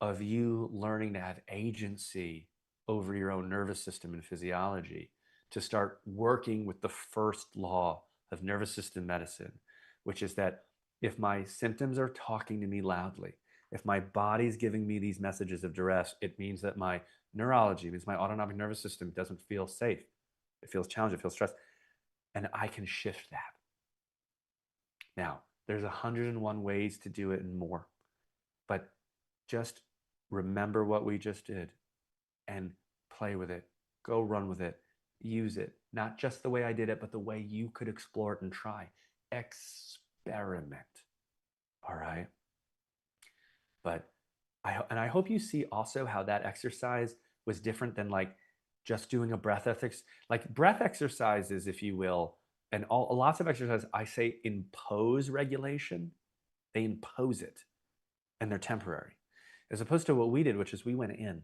of you learning to have agency over your own nervous system and physiology, to start working with the first law of nervous system medicine, which is that if my symptoms are talking to me loudly, if my body's giving me these messages of duress, it means that my neurology, means my autonomic nervous system doesn't feel safe. It feels challenged, it feels stressed, and I can shift that. Now, There's 101 ways to do it and more. But just remember what we just did and play with it. Go run with it. Use it. Not just the way I did it, but the way you could explore it and try. Experiment. All right. But I hope you see also how that exercise was different than like just doing a breath ethics, like breath exercises, if you will, and lots of exercises. I say impose regulation. They impose it, and they're temporary, as opposed to what we did, which is we went in,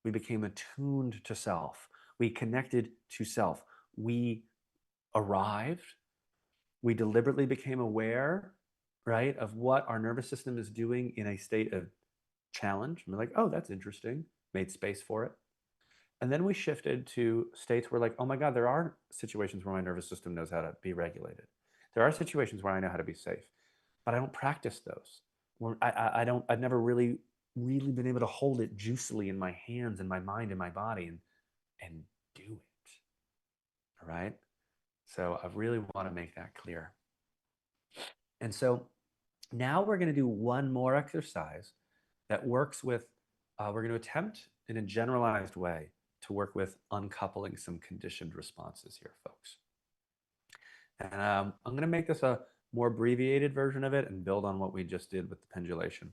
we became attuned to self, we connected to self, we arrived, we deliberately became aware, right, of what our nervous system is doing in a state of challenge. And we're like, oh, that's interesting, made space for it. And then we shifted to states where, like, oh my God, there are situations where my nervous system knows how to be regulated. There are situations where I know how to be safe, but I don't practice those. I've never really been able to hold it juicily in my hands and my mind and my body and do it. All right. So I really want to make that clear. And so now we're going to do one more exercise that works with, we're going to attempt in a generalized way to work with uncoupling some conditioned responses here, folks. And I'm going to make this a more abbreviated version of it and build on what we just did with the pendulation.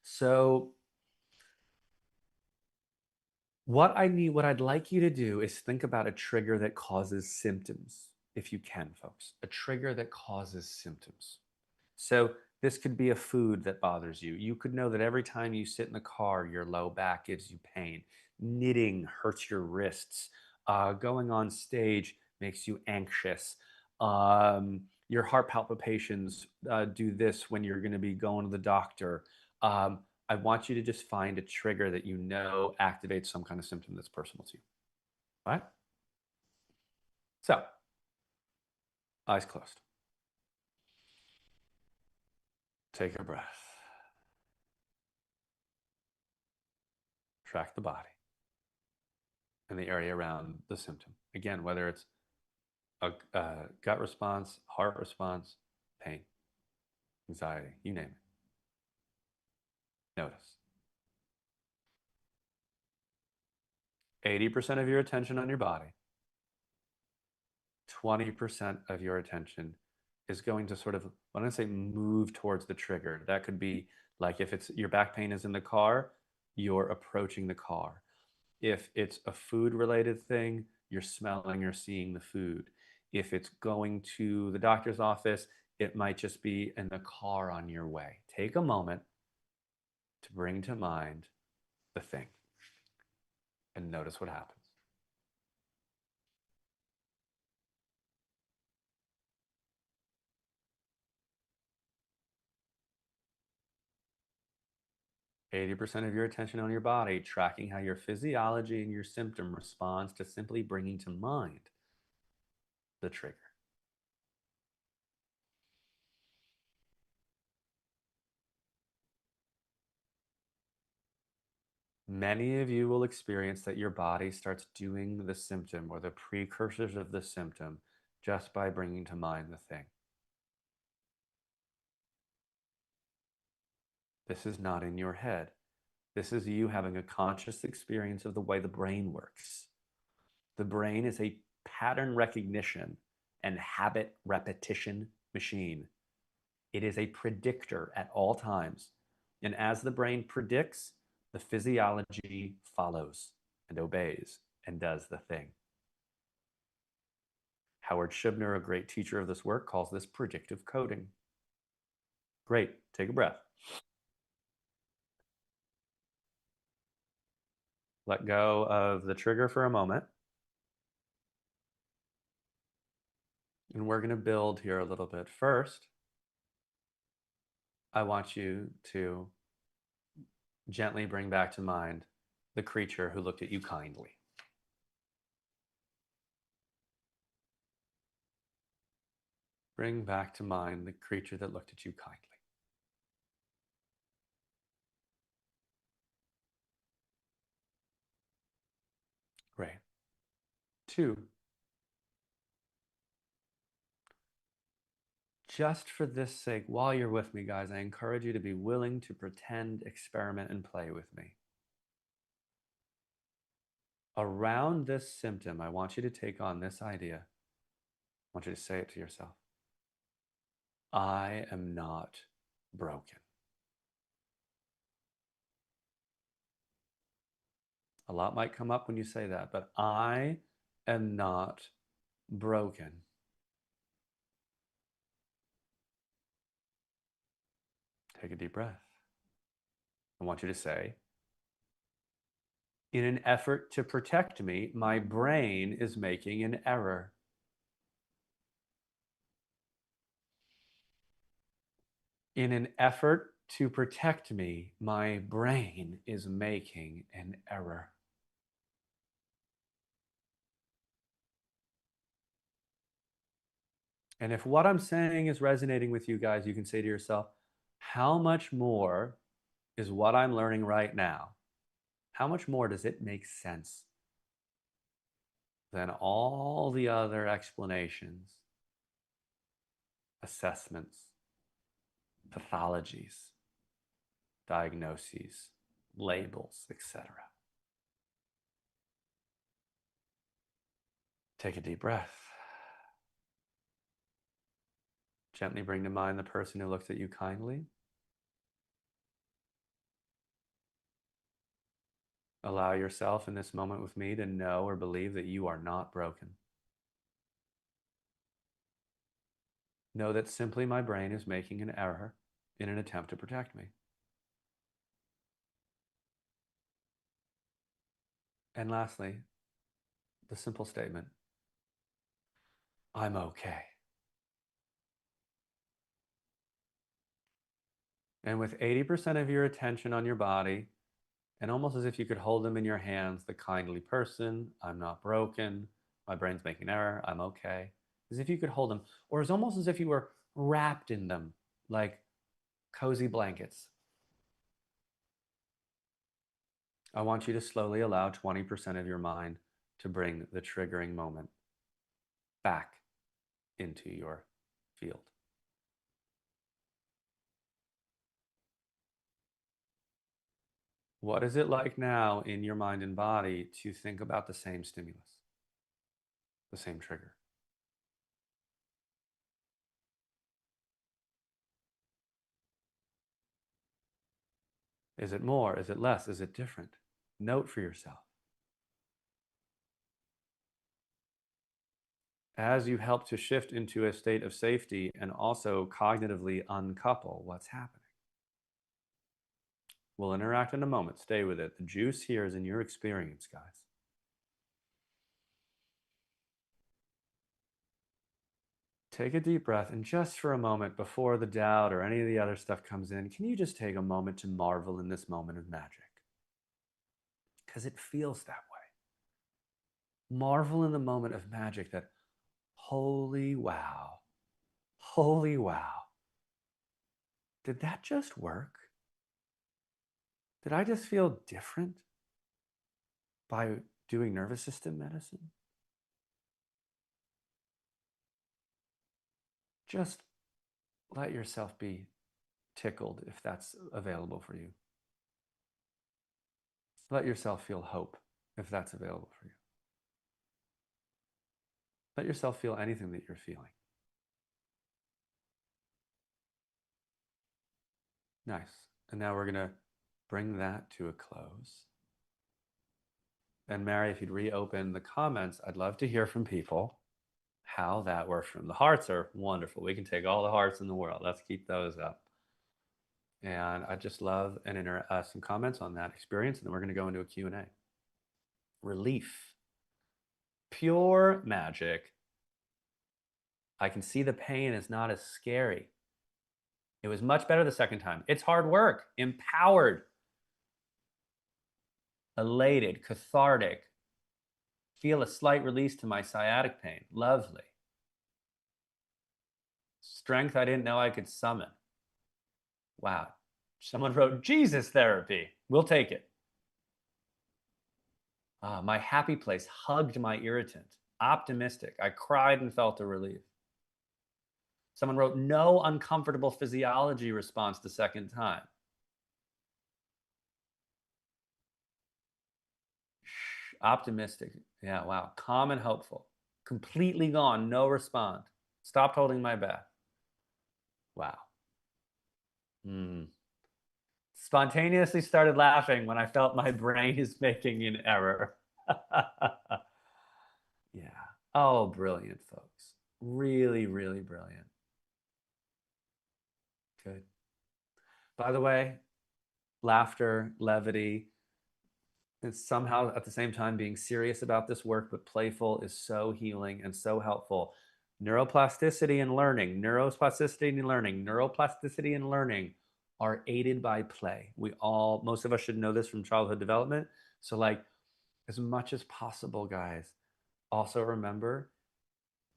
So what I'd like you to do is think about a trigger that causes symptoms, if you can, folks. A trigger that causes symptoms. So this could be a food that bothers you. You could know that every time you sit in the car, your low back gives you pain. Knitting hurts your wrists. Going on stage makes you anxious. Your heart palpitations do this when you're going to be going to the doctor. I want you to just find a trigger that you know activates some kind of symptom that's personal to you. All right? So, eyes closed. Take a breath. Track the body and the area around the symptom. Again, whether it's a gut response, heart response, pain, anxiety, you name it. Notice. 80% of your attention on your body, 20% of your attention is going to sort of, when I say move towards the trigger, that could be like if it's your back pain is in the car, you're approaching the car. If it's a food related thing, you're smelling or seeing the food. If it's going to the doctor's office, it might just be in the car on your way. Take a moment to bring to mind the thing and notice what happens. Eighty percent of your attention on your body, tracking how your physiology and your symptom responds to simply bringing to mind the trigger. Many of you will experience that your body starts doing the symptom or the precursors of the symptom just by bringing to mind the thing. This is not in your head. This is you having a conscious experience of the way the brain works. The brain is a pattern recognition and habit repetition machine. It is a predictor at all times. And as the brain predicts, the physiology follows and obeys and does the thing. Howard Shubner, a great teacher of this work, calls this predictive coding. Great. Take a breath. Let go of the trigger for a moment. And we're going to build here a little bit. First, I want you to gently bring back to mind the creature who looked at you kindly. Bring back to mind the creature that looked at you kindly. Great. 2, just for this sake, while you're with me, guys, I encourage you to be willing to pretend, experiment, and play with me. Around this symptom, I want you to take on this idea. I want you to say it to yourself. I am not broken. A lot might come up when you say that, but I am not broken. Take a deep breath. I want you to say, in an effort to protect me, my brain is making an error. In an effort to protect me, my brain is making an error. And if what I'm saying is resonating with you guys, you can say to yourself, how much more is what I'm learning right now? How much more does it make sense than all the other explanations, assessments, pathologies, diagnoses, labels, etc.? Take a deep breath. Gently bring to mind the person who looks at you kindly. Allow yourself in this moment with me to know or believe that you are not broken. Know that simply my brain is making an error in an attempt to protect me. And lastly, the simple statement, I'm okay. And with 80% of your attention on your body, and almost as if you could hold them in your hands, the kindly person, I'm not broken, my brain's making an error, I'm okay. As if you could hold them, or it's almost as if you were wrapped in them, like cozy blankets. I want you to slowly allow 20% of your mind to bring the triggering moment back into your field. What is it like now in your mind and body to think about the same stimulus, the same trigger? Is it more? Is it less? Is it different? Note for yourself. As you help to shift into a state of safety and also cognitively uncouple what's happening. We'll interact in a moment. Stay with it. The juice here is in your experience, guys. Take a deep breath, and just for a moment before the doubt or any of the other stuff comes in, can you just take a moment to marvel in this moment of magic? Because it feels that way. Marvel in the moment of magic that, holy wow, holy wow. Did that just work? Did I just feel different by doing nervous system medicine? Just let yourself be tickled if that's available for you. Let yourself feel hope if that's available for you. Let yourself feel anything that you're feeling. Nice. And now we're going to bring that to a close. And Mary, if you'd reopen the comments, I'd love to hear from people how that works for them. The hearts are wonderful. We can take all the hearts in the world. Let's keep those up. And I just love some comments on that experience. And then we're going to go into a Q&A. Relief. Pure magic. I can see the pain is not as scary. It was much better the second time. It's hard work. Empowered. Elated. Cathartic. Feel a slight release to my sciatic pain. Lovely. Strength I didn't know I could summon. Wow. Someone wrote Jesus therapy. We'll take it. My happy place hugged my irritant. Optimistic. I cried and felt a relief. Someone wrote no uncomfortable physiology response the second time. Optimistic. Yeah, wow. Calm and hopeful. Completely gone, no response. Stopped holding my breath. Wow. Hmm. Spontaneously started laughing when I felt my brain is making an error. Yeah. Oh, brilliant, folks. Really, really brilliant. Good. By the way, laughter, levity, and somehow at the same time being serious about this work, but playful is so healing and so helpful. Neuroplasticity and learning, neuroplasticity and learning are aided by play. Most of us should know this from childhood development. So, like, as much as possible, guys, also remember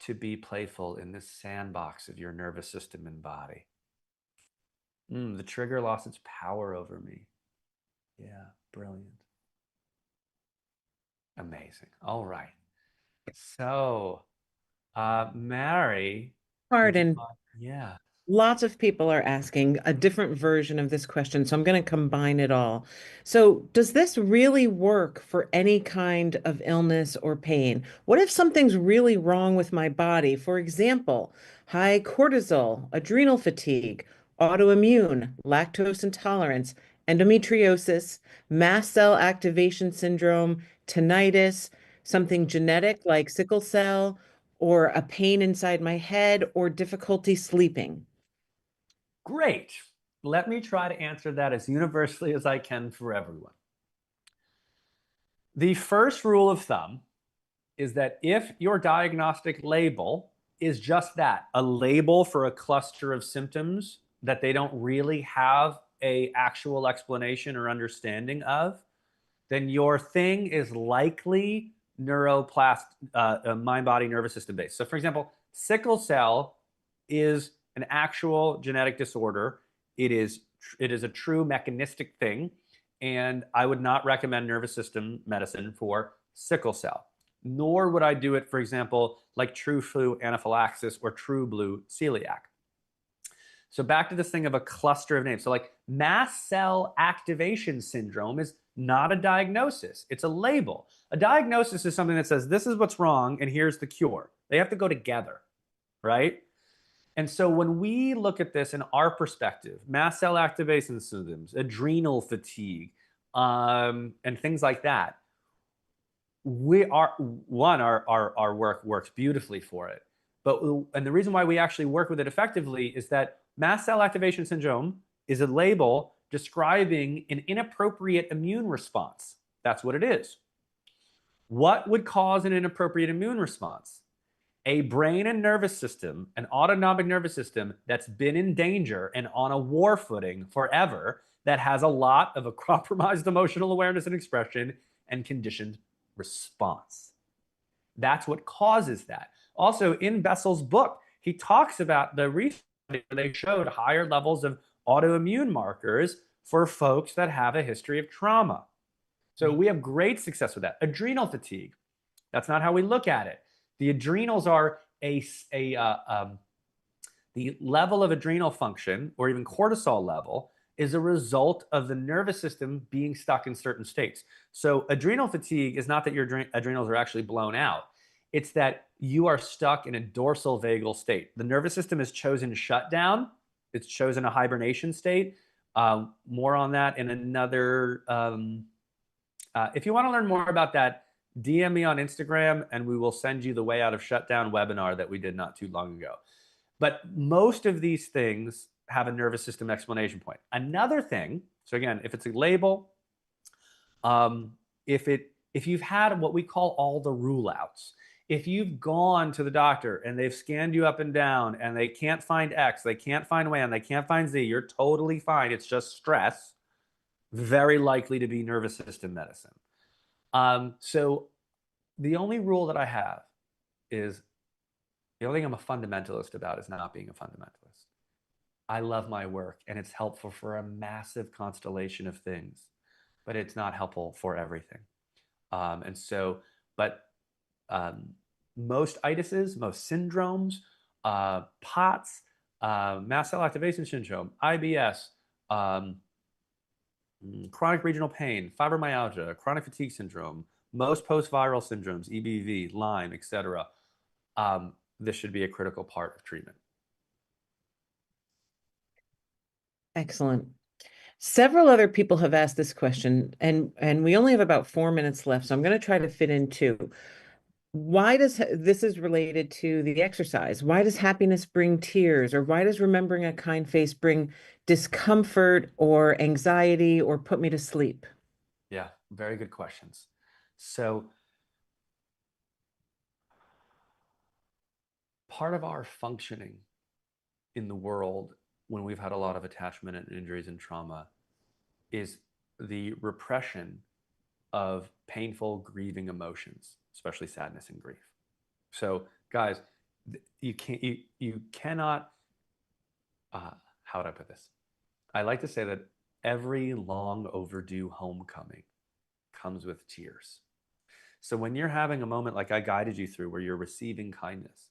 to be playful in this sandbox of your nervous system and body. The trigger lost its power over me. Yeah, brilliant. Amazing. All right. So, Mary, would you Karden, mind? Yeah. lots of people are asking a different version of this question, so I'm going to combine it all. So, does this really work for any kind of illness or pain? What if something's really wrong with my body? For example, high cortisol, adrenal fatigue, autoimmune, lactose intolerance, endometriosis, mast cell activation syndrome, tinnitus, something genetic like sickle cell, or a pain inside my head, or difficulty sleeping. Great. Let me try to answer that as universally as I can for everyone. The first rule of thumb is that if your diagnostic label is just that, a label for a cluster of symptoms that they don't really have a actual explanation or understanding of, then your thing is likely mind body nervous system based. So, for example, sickle cell is an actual genetic disorder. It is a true mechanistic thing, and I would not recommend nervous system medicine for sickle cell. Nor would I do it, for example, like true flu anaphylaxis or true blue celiac. So back to this thing of a cluster of names. So like mast cell activation syndrome is not a diagnosis. It's a label. A diagnosis is something that says this is what's wrong and here's the cure. They have to go together, right? And so when we look at this in our perspective, mast cell activation syndromes, adrenal fatigue, and things like that, our work works beautifully for it. And the reason why we actually work with it effectively is that mast cell activation syndrome is a label describing an inappropriate immune response. That's what it is. What would cause an inappropriate immune response? A brain and nervous system, an autonomic nervous system that's been in danger and on a war footing forever, that has a lot of a compromised emotional awareness and expression and conditioned response. That's what causes that. Also, in Bessel's book, he talks about the research where they showed higher levels of autoimmune markers for folks that have a history of trauma. So we have great success with that. Adrenal fatigue. That's not how we look at it. The adrenals are the level of adrenal function or even cortisol level is a result of the nervous system being stuck in certain states. So adrenal fatigue is not that your adrenals are actually blown out. It's that you are stuck in a dorsal vagal state. The nervous system has chosen shutdown. It's chosen a hibernation state. More on that in another. If you want to learn more about that, DM me on Instagram and we will send you the Way Out of Shutdown webinar that we did not too long ago. But most of these things have a nervous system explanation point. Another thing, so again, if it's a label, if you've had what we call all the rule outs, if you've gone to the doctor and they've scanned you up and down and they can't find X, they can't find Y, and they can't find Z, you're totally fine. It's just stress, very likely to be nervous system medicine. So the only rule that I have is the only thing I'm a fundamentalist about is not being a fundamentalist. I love my work and it's helpful for a massive constellation of things, but it's not helpful for everything. And so, but most itises, most syndromes, POTS, mast cell activation syndrome, IBS, um, chronic regional pain, fibromyalgia, chronic fatigue syndrome, most post-viral syndromes, EBV, Lyme, etc. This should be a critical part of treatment. Excellent. Several other people have asked this question, and we only have about 4 minutes left, so I'm going to try to fit in two. Why does this is related to the exercise? Why does happiness bring tears, or why does remembering a kind face bring discomfort or anxiety or put me to sleep? Yeah, very good questions. So part of our functioning in the world when we've had a lot of attachment and injuries and trauma is the repression of painful, grieving emotions, especially sadness and grief. So, guys, you cannot. How would I put this? I like to say that every long overdue homecoming comes with tears. So when you're having a moment like I guided you through, where you're receiving kindness,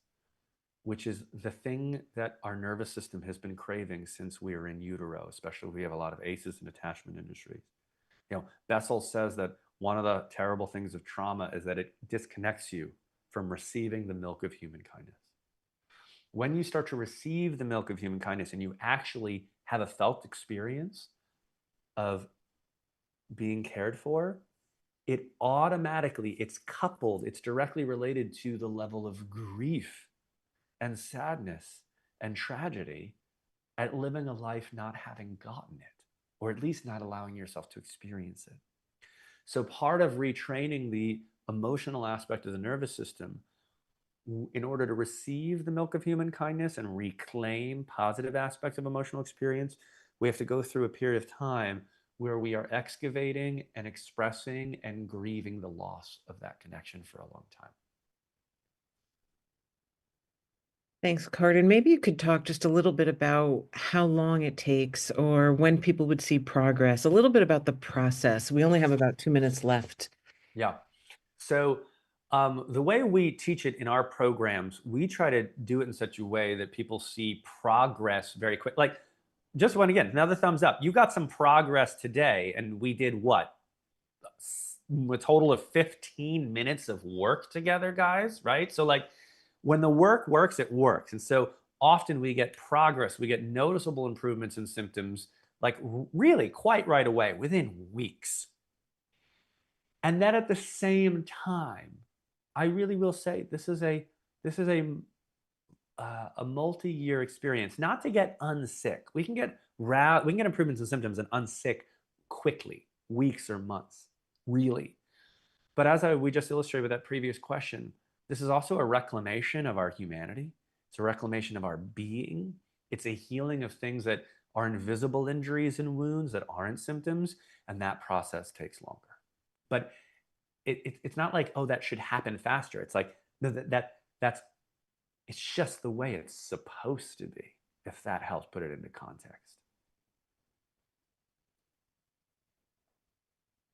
which is the thing that our nervous system has been craving since we were in utero, especially we have a lot of ACEs and attachment industries. Bessel says that one of the terrible things of trauma is that it disconnects you from receiving the milk of human kindness. When you start to receive the milk of human kindness and you actually have a felt experience of being cared for, it automatically, it's coupled, it's directly related to the level of grief and sadness and tragedy at living a life not having gotten it, or at least not allowing yourself to experience it. So part of retraining the emotional aspect of the nervous system in order to receive the milk of human kindness and reclaim positive aspects of emotional experience, we have to go through a period of time where we are excavating and expressing and grieving the loss of that connection for a long time. Thanks, Karden. Maybe you could talk just a little bit about how long it takes or when people would see progress, a little bit about the process. We only have about 2 minutes left. Yeah. So the way we teach it in our programs, we try to do it in such a way that people see progress very quick. Like, just one again, another thumbs up. You got some progress today, and we did what? A total of 15 minutes of work together, guys, right? So, like, when the work works, it works. And so often we get progress, we get noticeable improvements in symptoms, like really quite right away, within weeks. And then at the same time, I really will say this is a multi-year experience. Not to get unsick. We can get improvements in symptoms and unsick quickly, weeks or months, really. But as we just illustrated with that previous question, this is also a reclamation of our humanity. It's a reclamation of our being. It's a healing of things that are invisible injuries and wounds that aren't symptoms, and that process takes longer. But it's not like, oh, that should happen faster. It's like that's it's just the way it's supposed to be, if that helps put it into context.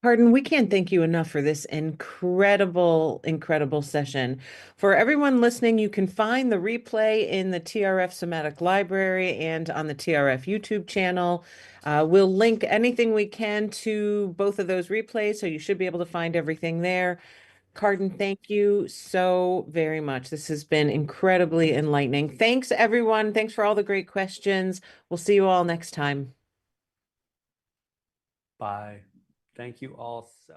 Karden, we can't thank you enough for this incredible, incredible session. For everyone listening, you can find the replay in the TRF Somatic Library and on the TRF YouTube channel. We'll link anything we can to both of those replays, so you should be able to find everything there. Karden, thank you so very much. This has been incredibly enlightening. Thanks, everyone. Thanks for all the great questions. We'll see you all next time. Bye. Thank you all so